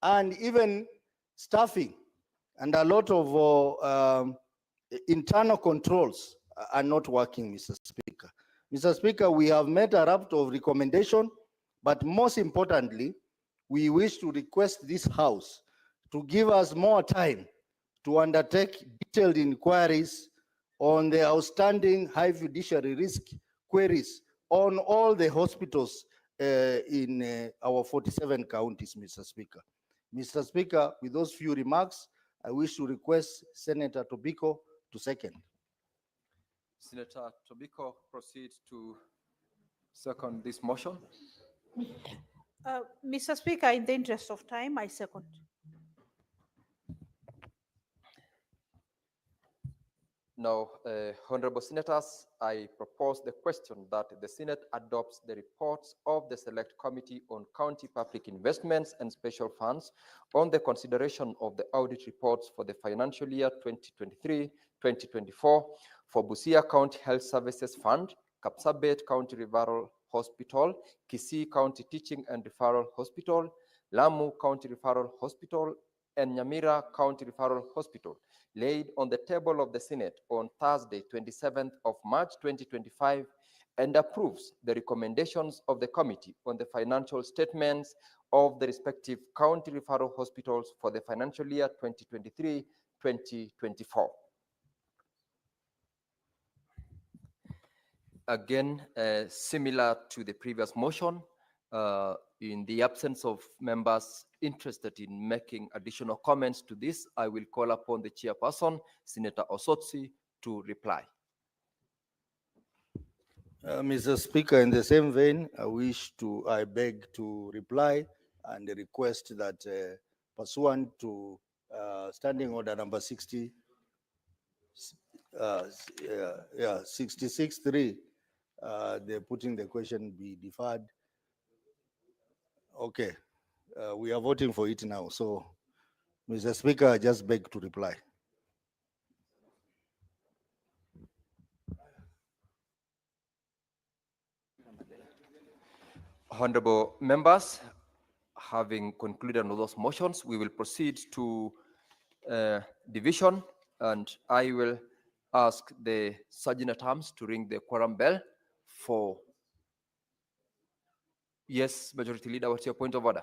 and even staffing and a lot of internal controls are not working, Mr. Speaker. Mr. Speaker, we have made a raft of recommendation, but most importantly, we wish to request this House to give us more time to undertake detailed inquiries on the outstanding high fiduciary risk queries on all the hospitals in our 47 counties, Mr. Speaker. Mr. Speaker, with those few remarks, I wish to request Senator Tobiko to second. Senator Tobiko proceeds to second this motion. Mr. Speaker, in the interest of time, I second. Now, honorable senators, I propose the question that the Senate adopts the reports of the Select Committee on County Public Investments and Special Funds on the consideration of the audit reports for the financial year 2023-2024 for Busia County Health Services Fund, Kapsabet County Referral Hospital, Kisii County Teaching and Referral Hospital, Lamu County Referral Hospital, and Nyamira County Referral Hospital, laid on the table of the Senate on Thursday, 27th of March 2025, and approves the recommendations of the committee on the financial statements of the respective county referral hospitals for the financial year 2023-2024. Again, similar to the previous motion, in the absence of members interested in making additional comments to this, I will call upon the chairperson, Senator Osotsi, to reply. Mr. Speaker, in the same vein, I beg to reply and request that pursuant to Standing Order number 66.3, the putting the question be deferred. Okay, we are voting for it now. So, Mr. Speaker, I just beg to reply. Honorable members, having concluded on those motions, we will proceed to division, and I will ask the Sergeant at Arms to ring the quorum bell for. Yes, Majority Leader, what's your point of order?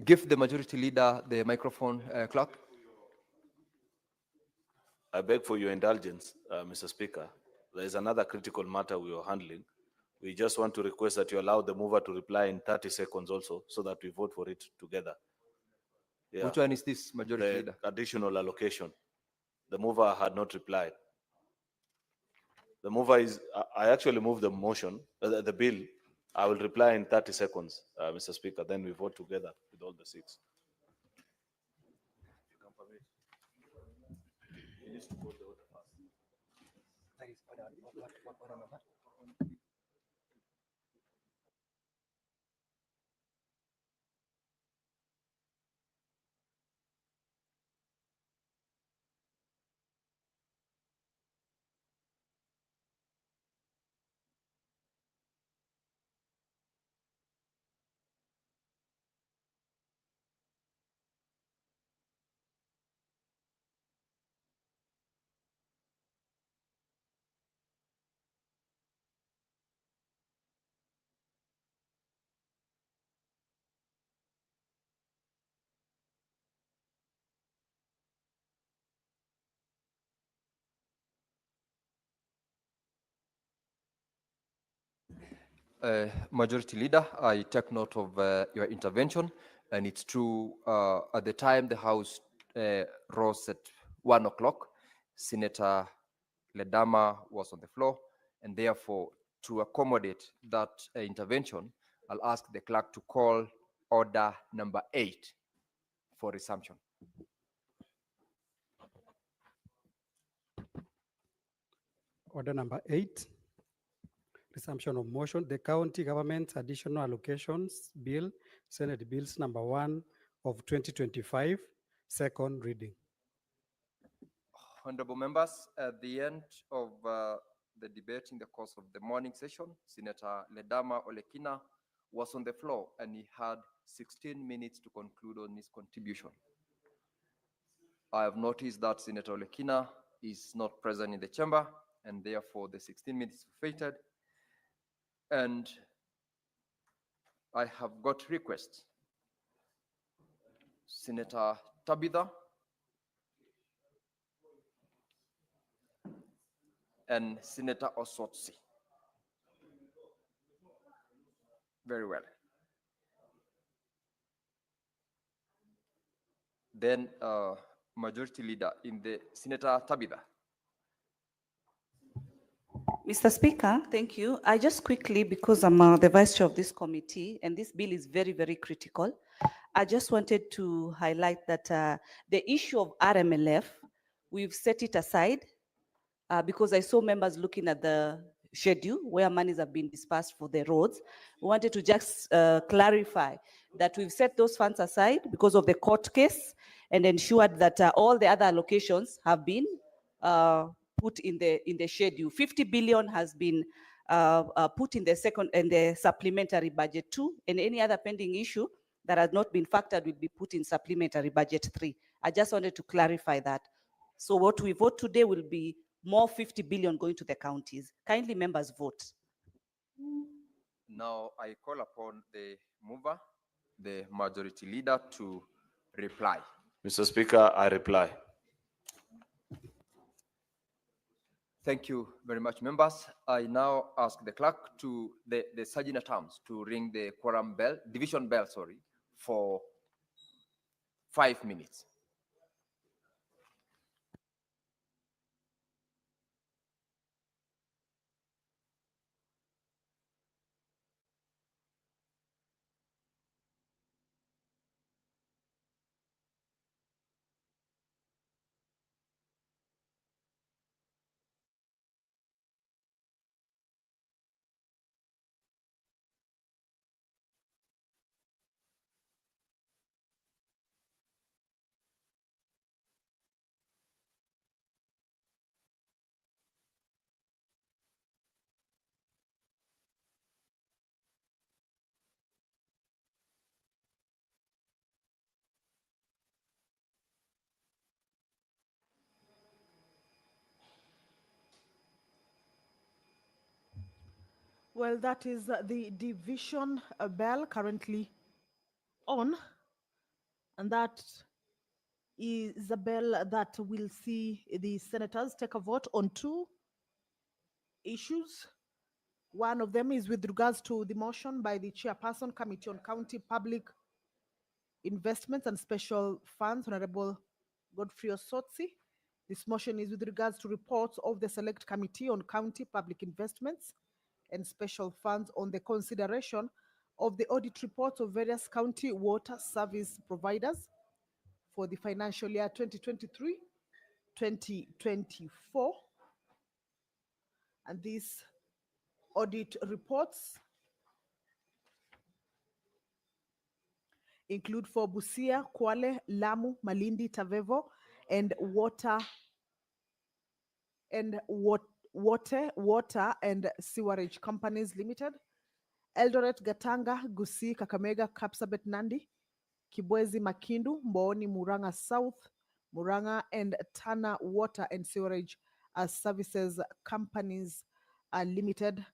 Give the Majority Leader the microphone, clerk. I beg for your indulgence, Mr. Speaker. There is another critical matter we are handling. We just want to request that you allow the mover to reply in 30 seconds also, so that we vote for it together. Yeah. Which one is this, Majority The Leader? additional allocation. The mover had not replied. The mover is, I actually moved the motion, the bill. I will reply in 30 seconds, Mr. Speaker. Then we vote together with all the six. He needs to vote the order first. That is order number? Majority Leader, I take note of your intervention, and it's true. At the time the House rose at 1 o'clock, Senator Ledama was on the floor, and therefore, to accommodate that intervention, I'll ask the clerk to call order number 8 for resumption. Order number 8, resumption of motion, the county government's additional allocations bill, Senate Bills number 1 of 2025, second reading. Honorable members, at the end of the debate in the course of the morning session, Senator Ledama Olekina was on the floor and he had 16 minutes to conclude on his contribution. I have noticed that Senator Olekina is not present in the chamber, and therefore the 16 minutes faded. And I have got requests. Senator Tabitha and Senator Osotsi. Very well. Then Majority Leader in the Senator Tabitha. Mr. Speaker, thank you. I just quickly, because I'm the vice chair of this committee, and this bill is very, very critical, I just wanted to highlight that the issue of RMLF, we've set it aside because I saw members looking at the schedule where monies have been dispersed for the roads. We wanted to just clarify that we've set those funds aside because of the court case and ensured that all the other allocations have been put in the schedule. 50 billion has been put in the supplementary budget 2, and any other pending issue that has not been factored will be put in supplementary budget 3. I just wanted to clarify that. So what we vote today will be more 50 billion going to the counties. Kindly members vote. Now I call upon the mover, the Majority Leader, to reply. Mr. Speaker, I reply. Thank you very much, members. I now ask the clerk to the Sergeant at Arms to ring the quorum bell, division bell, sorry, for 5 minutes. Well, that is the division bell currently on, and that is a bell that will see the senators take a vote on 2 issues. One of them is with regards to the motion by the chairperson, Committee on County Public Investments and Special Funds, Honorable Godfrey Osotsi. This motion is with regards to reports of the Select Committee on County Public Investments and Special Funds on the consideration of the audit reports of various county water service providers for the financial year 2023-2024. And these audit reports include for Busia, Kwale, Lamu, Malindi, Tavevo, and water and sewerage companies limited, Eldoret, Gatanga, Gusii, Kakamega, Kapsabet, Nandi, Kibwezi, Makindu, Mbooni, Muranga South, Muranga, and Tana Water and Sewerage Services Companies Limited.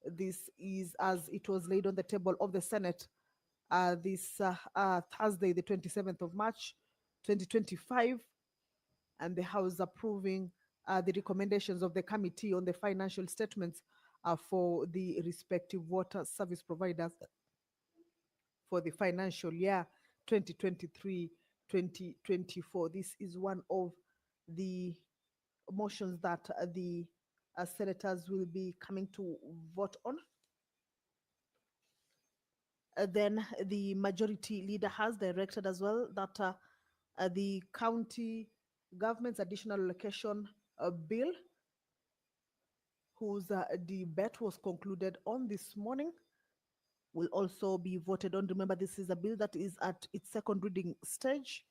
This is as it was laid on the table of the Senate this Thursday, the 27th of March, 2025, and the House approving the recommendations of the Committee on the Financial Statements for the respective water service providers for the financial year 2023-2024. This is one of the motions that the senators will be coming to vote on. Then the majority leader has directed as well that the county government's additional allocation bill, whose debate was concluded on this morning, will also be voted on. Remember, this is a bill that is at its second reading stage.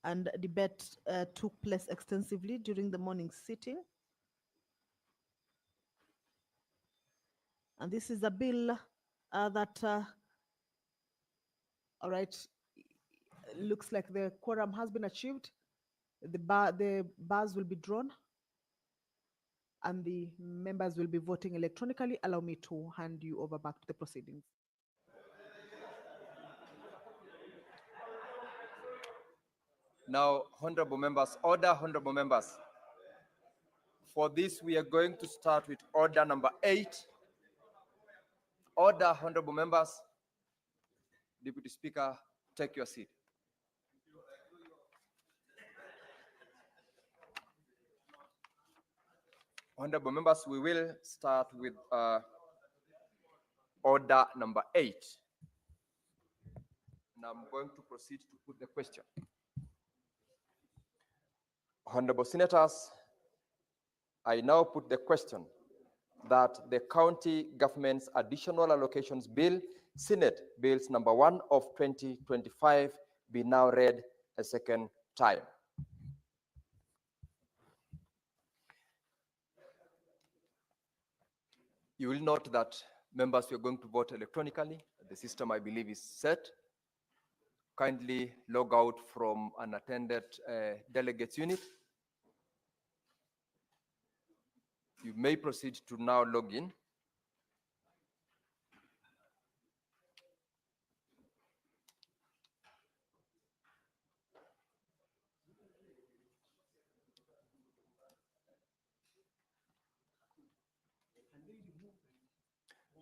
And debate took place extensively during the morning sitting. And this is a bill that, all right, looks like the quorum has been achieved. The bars will be drawn and the members will be voting electronically. Allow me to hand you over back to the proceedings. Now, honorable members, order, honorable members. For this, we are going to start with order number 8. Order, honorable members. Deputy Speaker, take your seat. Honorable members, we will start with order number 8. Now I'm going to proceed to put the question. Honorable senators, I now put the question that the county government's additional allocations bill, Senate Bills number 1 of 2025, be now read a second time. You will note that members, we are going to vote electronically. The system, I believe, is set. Kindly log out from unattended delegates unit. You may proceed to now log in.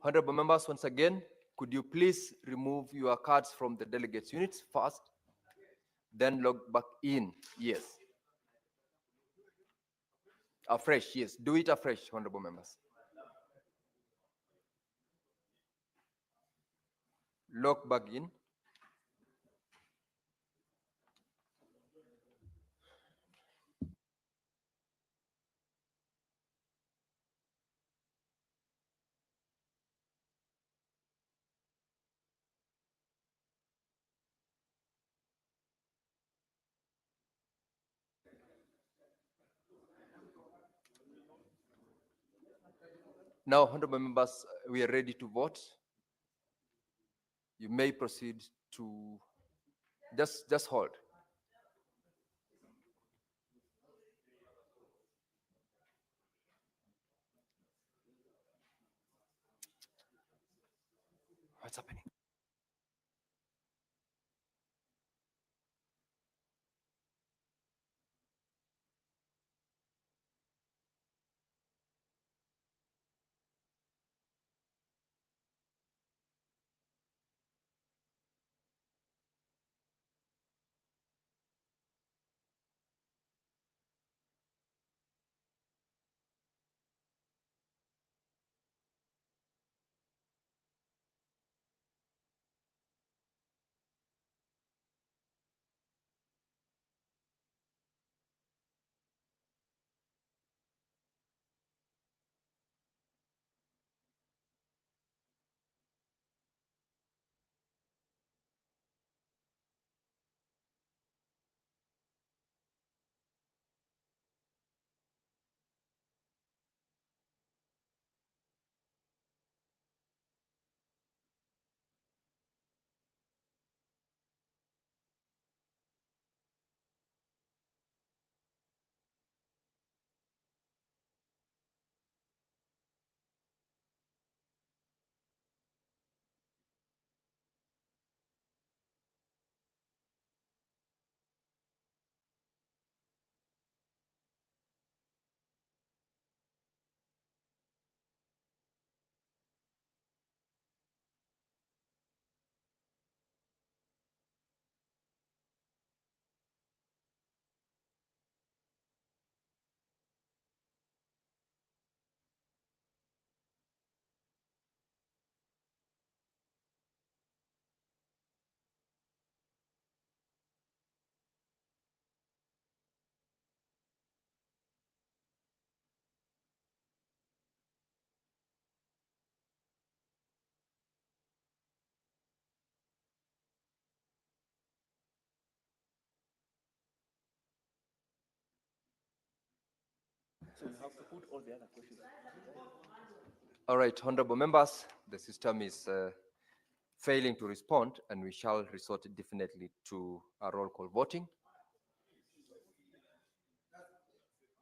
Honorable members, once again, could you please remove your cards from the delegates units first, then log back in? Yes. Afresh, yes. Do it afresh, honorable members. Log back in. Now, honorable members, we are ready to vote. You may proceed to just hold. What's happening? All right, honorable members, the system is failing to respond, and we shall resort definitely to a roll call voting.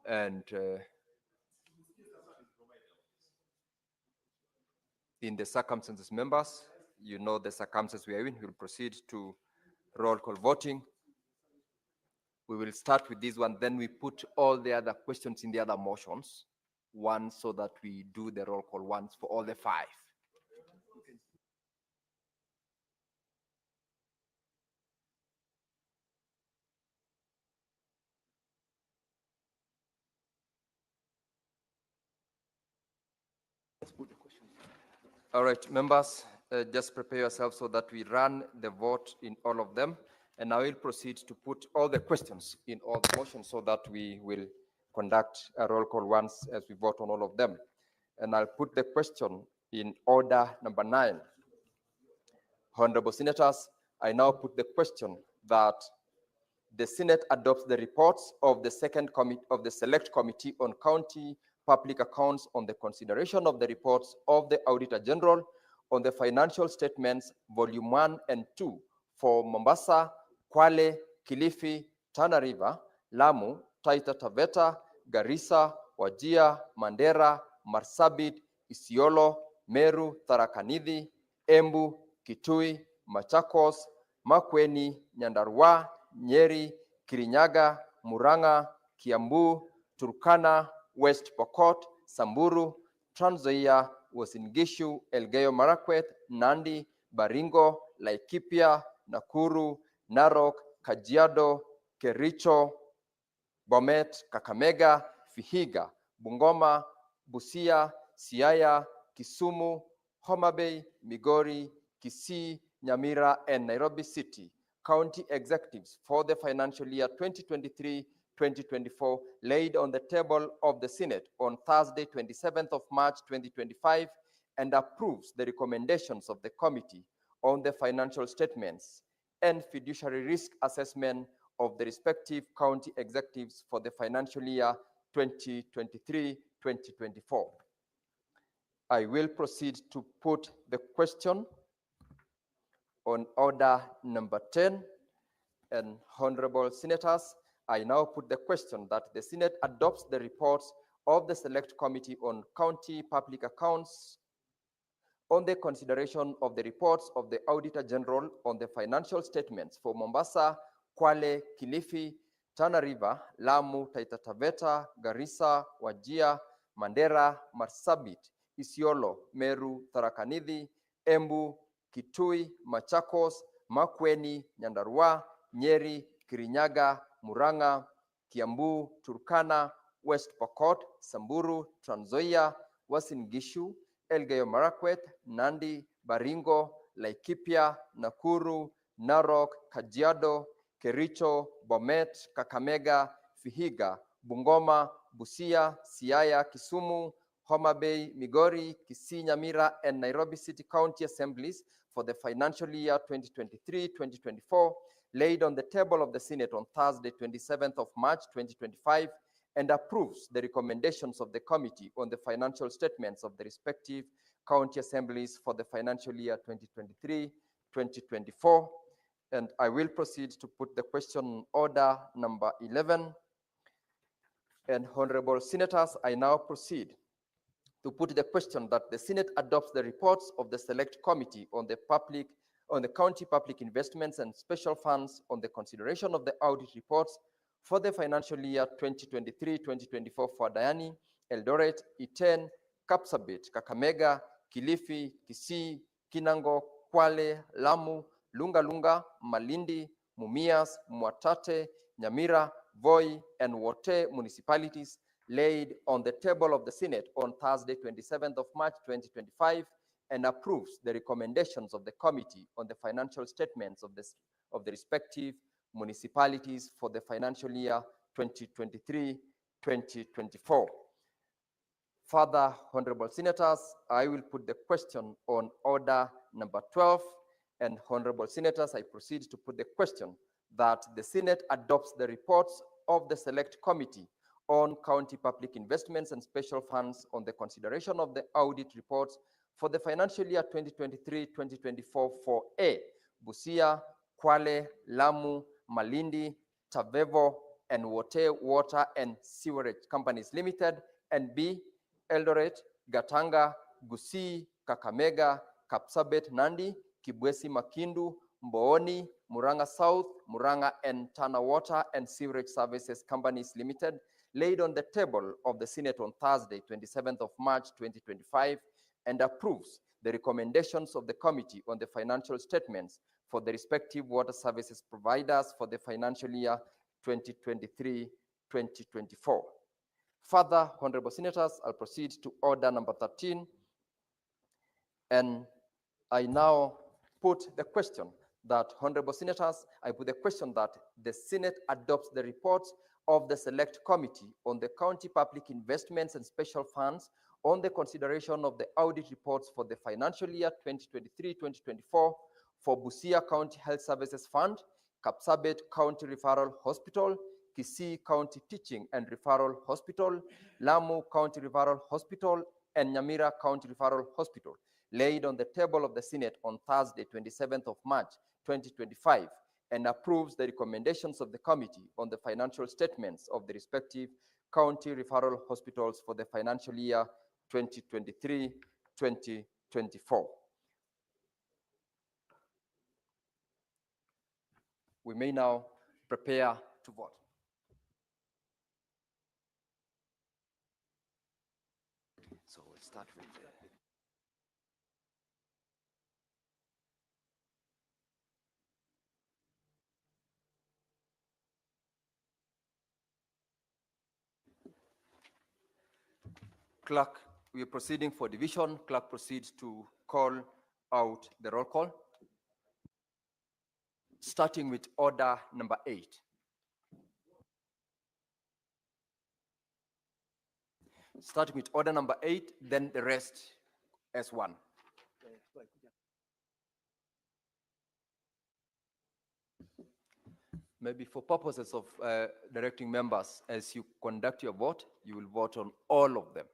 And in the circumstances, members, you know the circumstances we are in, we'll proceed to roll call voting. We will start with this one, then we put all the other questions in the other motions, one so that we do the roll call once for all the 5. All right, members, just prepare yourselves so that we run the vote in all of them. And I will proceed to put all the questions in all the motions so that we will conduct a roll call once as we vote on all of them. And I'll put the question in order number 9. Honorable Senators, I now put the question that the Senate adopts the reports of the second committee of the Select Committee on County Public Accounts on the consideration of the reports of the Auditor General on the financial statements, Volume 1 and 2 for Mombasa, Kwale, Kilifi, Tana River, Lamu, Taita Taveta, Garissa, Wajir, Mandera, Marsabit, Isiolo, Meru, Tharaka Nithi, Embu, Kitui, Machakos, Makueni, Nyandarua, Nyeri, Kirinyaga, Murang'a, Kiambu, Turkana, West Pokot, Samburu, Trans Nzoia, Uasin Gishu, Elgeyo Marakwet, Nandi, Baringo, Laikipia, Nakuru, Narok, Kajiado, Kericho, Bomet, Kakamega, Vihiga, Bungoma, Busia, Siaya, Kisumu, Homa Bay, Migori, Kisii, Nyamira, and Nairobi City county executives for the financial year 2023-2024 laid on the table of the Senate on Thursday, 27th of March, 2025, and approves the recommendations of the Committee on the financial statements and fiduciary risk assessment of the respective county executives for the financial year 2023-2024. I will proceed to put the question on order number 10. And honorable senators, I now put the question that the Senate adopts the reports of the Select Committee on County Public Accounts on the consideration of the reports of the Auditor General on the financial statements for Mombasa, Kwale, Kilifi, Tana River, Lamu, Taita Taveta, Garissa, Wajir, Mandera, Marsabit, Isiolo, Meru, Tharaka Nithi, Embu, Kitui, Machakos, Makueni, Nyandarua, Nyeri, Kirinyaga, Murang'a, Kiambu, Turkana, West Pokot, Samburu, Trans Nzoia, Uasin Gishu, Elgeyo Marakwet, Nandi, Baringo, Laikipia, Nakuru, Narok, Kajiado, Kericho, Bomet, Kakamega, Vihiga, Bungoma, Busia, Siaya, Kisumu, Homa Bay, Migori, Kisii, Nyamira, and Nairobi City County Assemblies for the financial year 2023-2024, laid on the table of the Senate on Thursday, 27th of March, 2025, and approves the recommendations of the Committee on the financial statements of the respective county assemblies for the financial year 2023-2024. And I will proceed to put the question order number 11. And honorable senators, I now proceed to put the question that the Senate adopts the reports of the Select Committee on the County Public Investments and Special Funds on the consideration of the audit reports for the financial year 2023-2024 for Diani, Eldoret, Iten, Kapsabet, Kakamega, Kilifi, Kisii, Kinango, Kwale, Lamu, Lunga, Malindi, Mumias, Mwatate, Nyamira, Voi, and Wote municipalities laid on the table of the Senate on Thursday, 27th of March, 2025, and approves the recommendations of the Committee on the financial statements of the respective municipalities for the financial year 2023-2024. Further, honorable senators, I will put the question on order number 12. And honorable senators, I proceed to put the question that the Senate adopts the reports of the Select Committee on county public investments and special funds on the consideration of the audit reports for the financial year 2023-2024 for A, Busia, Kwale, Lamu, Malindi, Tavevo, and Wote Water and Sewerage Companies Limited, and B, Eldoret, Gatanga, Gusii, Kakamega, Kapsabet, Nandi, Kibwesi, Makindu, Mbooni, Muranga South, Muranga and Tana Water and Sewerage Services Companies Limited, laid on the table of the Senate on Thursday, 27th of March, 2025, and approves the recommendations of the Committee on the Financial Statements for the respective water services providers for the financial year 2023-2024. Further, Honorable Senators, I'll proceed to order number 13, and I now put the question that, Honorable Senators, I put the question that the Senate adopts the reports of the Select Committee on the County Public Investments and Special Funds on the consideration of the audit reports for the financial year 2023-2024 for Busia County Health Services Fund, Kapsabet County Referral Hospital, Kisii County Teaching and Referral Hospital, Lamu County Referral Hospital, and Nyamira County Referral Hospital, laid on the table of the Senate on Thursday, 27th of March, 2025, and approves the recommendations of the Committee on the Financial Statements of the respective county referral hospitals for the financial year 2023-2024. We may now prepare to vote. So we'll start with the clerk. We are proceeding for division. Clerk proceeds to call out the roll call, starting with order number 8. Starting with order number 8, then the rest as one. Maybe for purposes of directing members, as you conduct your vote, you will vote on all of them.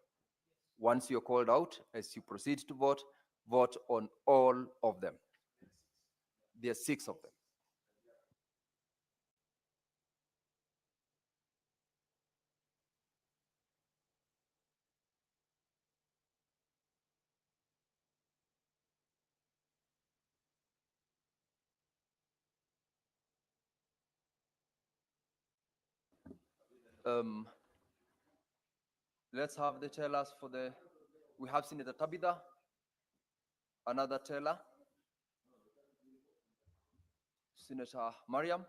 Once you're called out, as you proceed to vote, vote on all of them. There are 6 of them. Let's have the tellers for the, we have Senator Tabitha, another teller, Senator Mariam,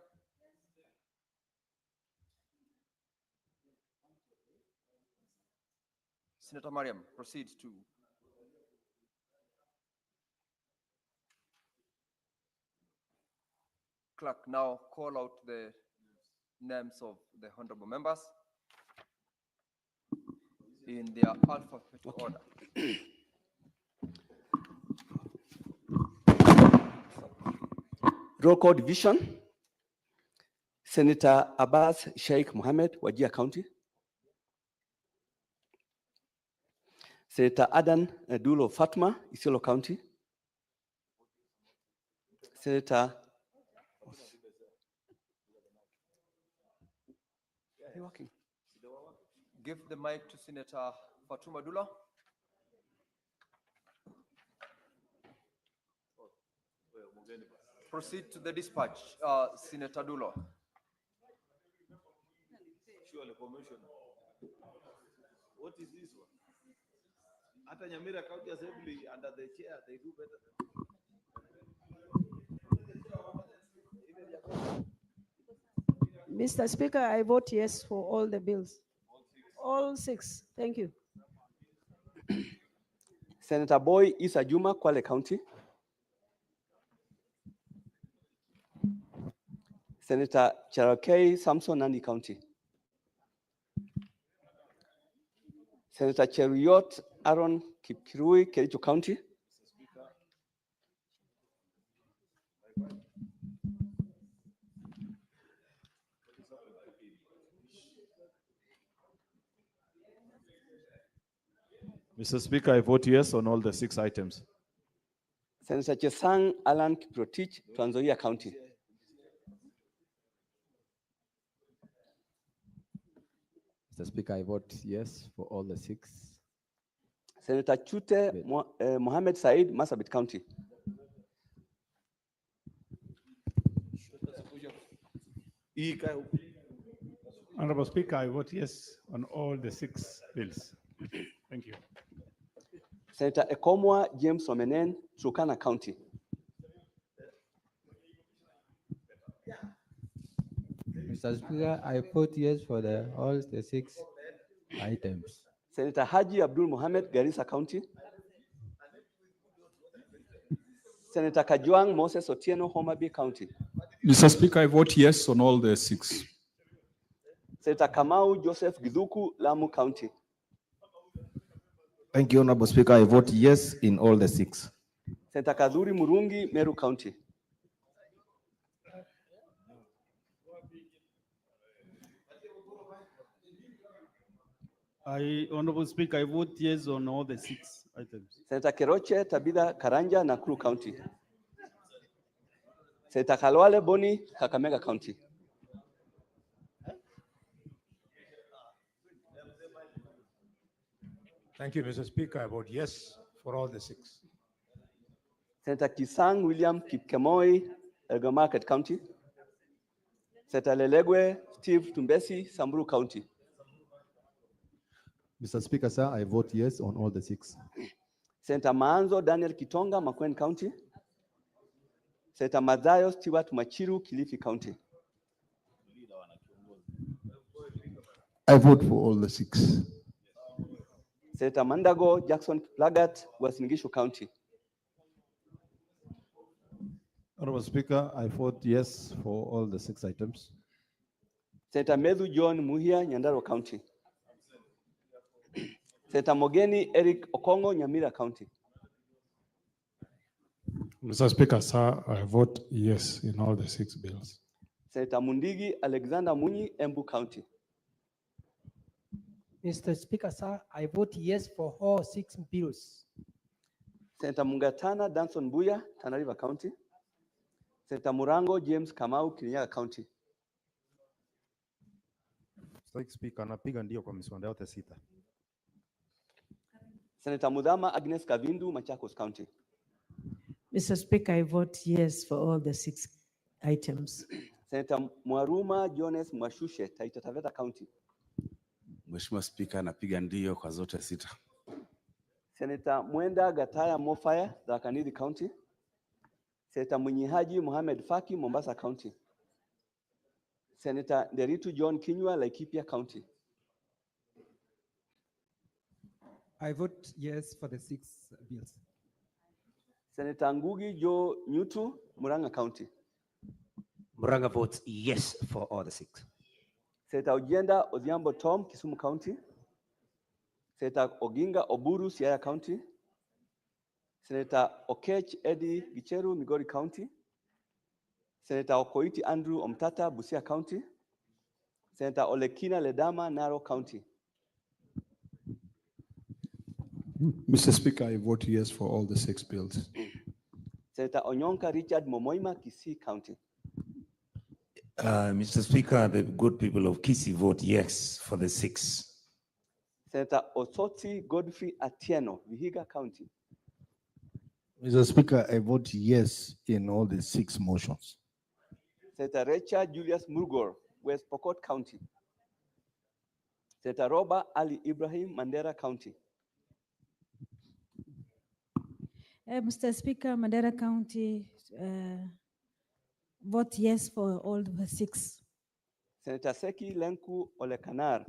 Senator Mariam, proceed to. Clerk, now call out the names of the honorable members in their alphabetical order. Roll call division. Senator Abbas Sheikh Mohammed, Wajir County. Senator Adan Dulo Fatma, Isiolo County. Senator working. Give the mic to Senator Fatuma Dula. Proceed to the dispatch, Senator Dulo. Surely promotion. What is this one? At Nyamira County Assembly, under the chair, they do better than Mr. Speaker, I vote yes for all the bills. All 6. Thank you. Senator Boy Issa Juma, Kwale County. Senator Cherokee Samson, Nandi County. Senator Cheruyot Aaron Kipkirui, Kericho County. Mr. Speaker, I vote yes on all the 6 items. Senator Chesang Alan Kiprotich, Trans Nzoia County. Mr. Speaker, I vote yes for all the 6. Senator Chute Mohammed Said, Marsabit County. Honorable Speaker, I vote yes on all the 6 bills. Thank you. Senator Ekomwa James Omenen, Turkana County. Mr. Speaker, I vote yes for all the 6 items. Senator Haji Abdul Mohammed, Garissa County. Senator Kajwang Moses Otieno, Homa Bay County. Mr. Speaker, I vote yes on all the 6. Senator Kamau Joseph Giduku, Lamu County. Thank you, Honorable Speaker. I vote yes in all the 6. Senator Kadhuri Murungi, Meru County. Honorable Speaker, I vote yes on all the 6 items. Senator Keroche Tabitha Karanja, Nakuru County. Senator Kalwale Boni, Kakamega County. Thank you, Mr. Speaker. I vote yes for all the 6. Senator Kisang William Kipkemoi, Elgeyo Marakwet County. Senator Lelegwe Steve Tumbesi, Samburu County. Mr. Speaker, sir, I vote yes on all the 6. Senator Maanzo Daniel Kitonga, Makueni County. Senator Mathayo Stewart Machiru, Kilifi County. I vote for all the 6. Senator Mandago Jackson Kiplagat, Uasin Gishu County. Honorable Speaker, I vote yes for all the 6 items. Senator Medhu John Muhia, Nyandarua County. Senator Mogeni Eric Okongo, Nyamira County. Mr. Speaker, sir, I vote yes in all the 6 bills. Senator Mundigi Alexander Munyi, Embu County. Mr. Speaker, sir, I vote yes for all 6 bills. Senator Mungatana Danson Buya, Tana River County. Senator Murango James Kamau, Kirinyaga County. Mr. Speaker, napiga ndio kwa miswada yote 6. Senator Mudama Agnes Kavindu, Machakos County. Mr. Speaker, I vote yes for all the 6 items. Senator Mwaruma Jones Mwashushe, Taita Taveta County. Mheshimiwa Spika, napiga ndio kwa zote 6. Senator Mwenda Gataya Mofaya, Tharaka Nithi County. Senator Munyihaji Mohamed Faki, Mombasa County. Senator Nderitu John Kinyua, Laikipia County. I vote yes for the 6 bills. Senator Ngugi Joe Nyutu, Murang'a County. Murang'a votes yes for all the 6. Senator Ojenda Odhiambo Tom, Kisumu County. Senator Oginga Oburu, Siaya County. Senator Okech Eddie Gicheru, Migori County. Senator Okoiti Andrew Omtata, Busia County. Senator Olekina Ledama, Narok County. Mr. Speaker, I vote yes for all the 6 bills. Senator Onyonka Richard Momoima, Kisii County. Mr. Speaker, the good people of Kisii vote yes for the 6. Senator Osoti Godfrey Atieno, Vihiga County. Mr. Speaker, I vote yes in all the 6 motions. Senator Richard Julius Murgor, West Pokot County. Senator Robert Ali Ibrahim, Mandera County. Mr. Speaker, Mandera County, vote yes for all the 6. Senator Seki Lenku Olekanar.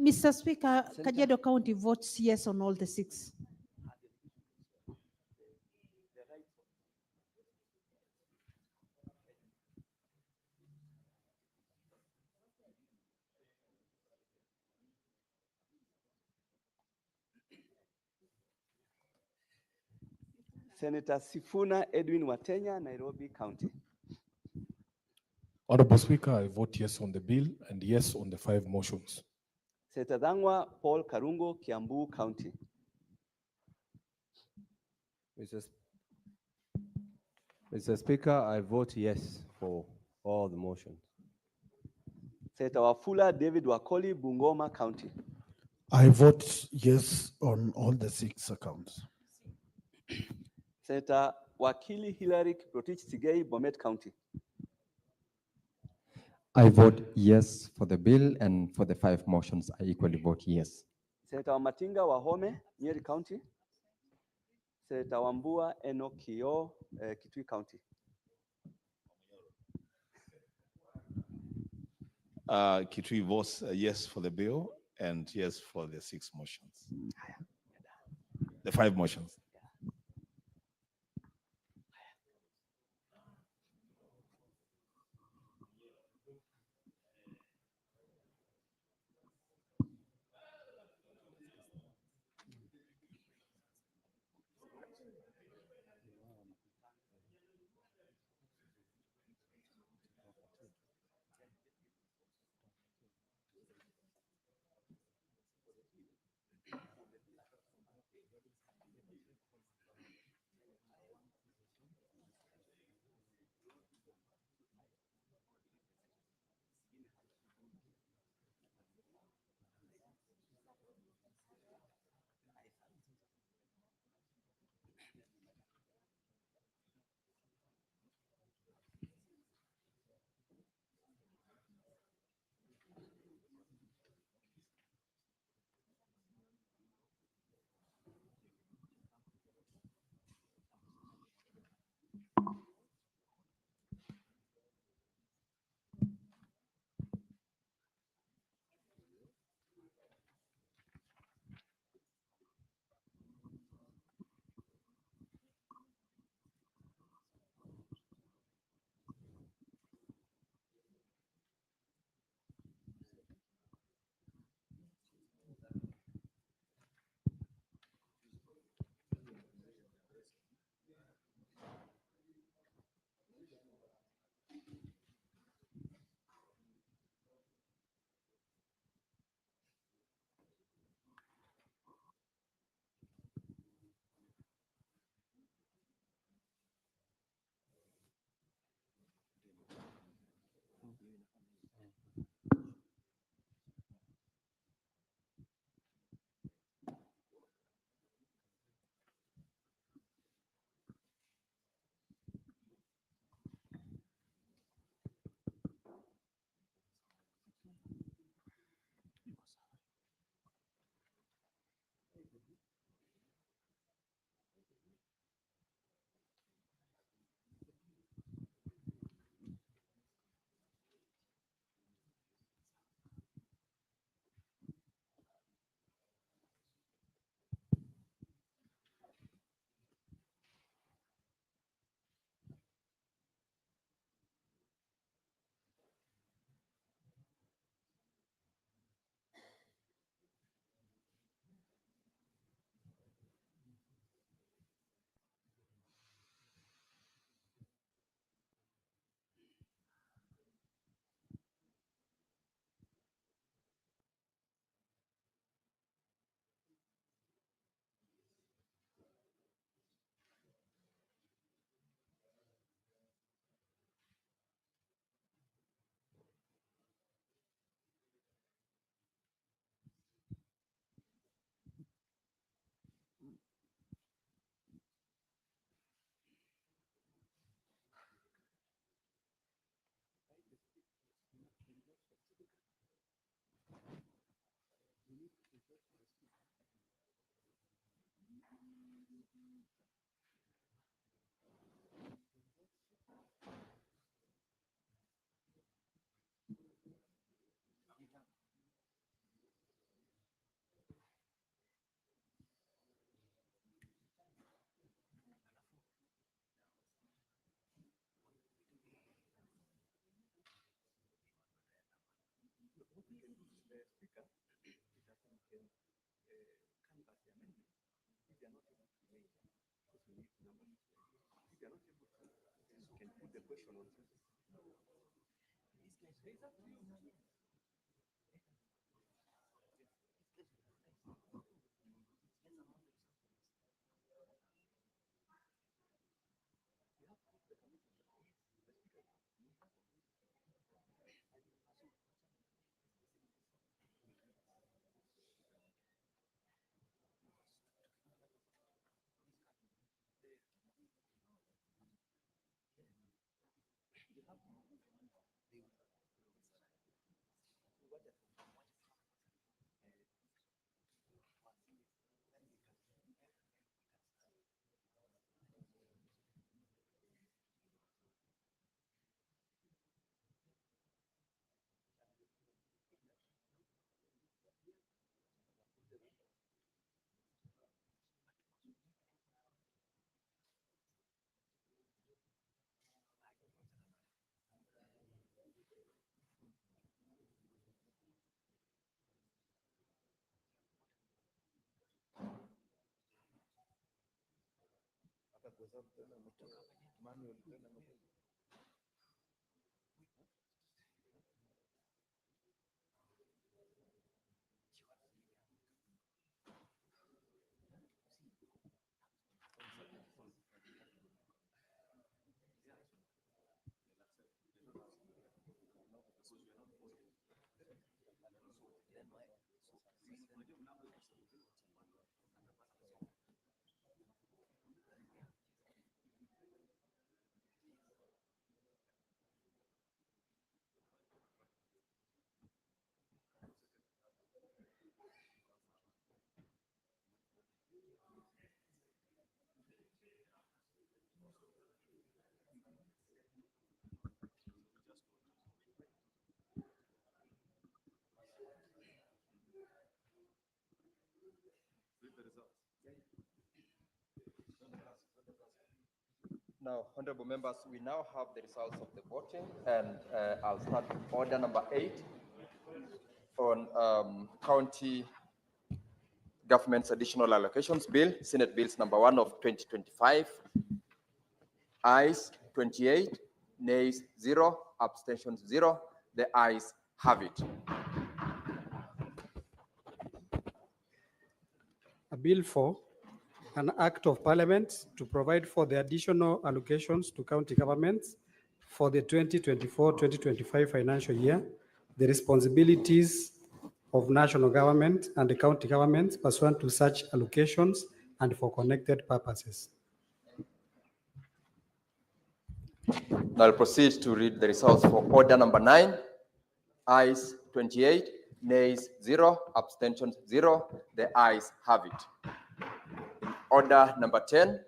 Mr. Speaker, Kajiado County votes yes on all the 6. Senator Sifuna Edwin Watenya, Nairobi County. Honorable Speaker, I vote yes on the bill and yes on the 5 motions. Senator Dhangwa Paul Karungo, Kiambu County. Mr. Speaker, I vote yes for all the motions. Senator Wafula David Wakoli, Bungoma County. I vote yes on all the 6 accounts. Senator Wakili Hilary Kiprotich Sigei, Bomet County. I vote yes for the bill, and for the 5 motions, I equally vote yes. Senator Matinga Wahome, Nyeri County. Senator Wambua Enokio, Kitui County. Kitui votes yes for the bill and yes for the 6 motions. The 5 motions. Now, honorable members, we now have the results of the voting, and I'll start with order number 8 on county government's additional allocations bill, Senate Bills number 1 of 2025. Ayes 28, nays 0, abstentions 0. The ayes have it. A bill for an act of parliament to provide for the additional allocations to county governments for the 2024-2025 financial year, the responsibilities of national government and the county governments pursuant to such allocations and for connected purposes. Now I'll proceed to read the results for order number 9. Ayes 28, nays 0, abstentions 0. The ayes have it. Order number 10,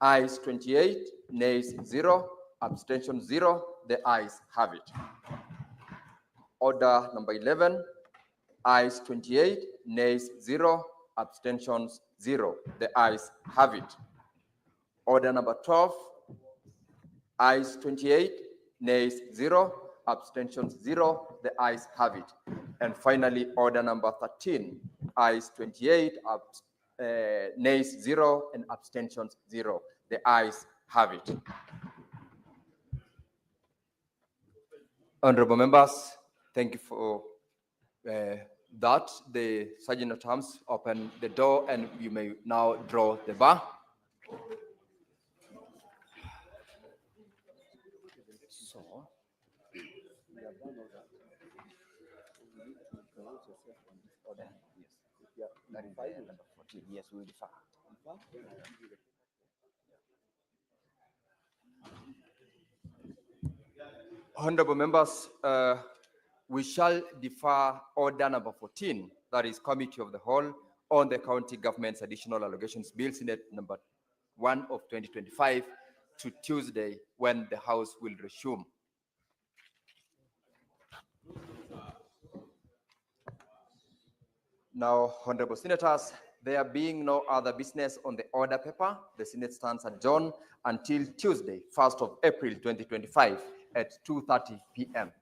ayes 28, nays 0, abstentions 0. The ayes have it. Order number 11, ayes 28, nays 0, abstentions 0. The ayes have it. Order number 12, ayes 28, nays 0, abstentions 0. The ayes have it. And finally, order number 13, ayes 28, nays 0, and abstentions 0. The ayes have it. Honorable members, thank you for that. The Sergeant at Arms open the door, and you may now draw the bar. So, we have done all that. We need to promote yourself on this order. Yes. Yeah, 95 and number 14. Yes, we will defer. Honorable members, we shall defer order number 14, that is Committee of the Whole on the County Government's Additional Allocations Bill, Senate number 1 of 2025, to Tuesday when the House will resume. Now, honorable senators, there being no other business on the order paper, the Senate stands adjourned until Tuesday, 1st of April 2025 at 2:30 p.m.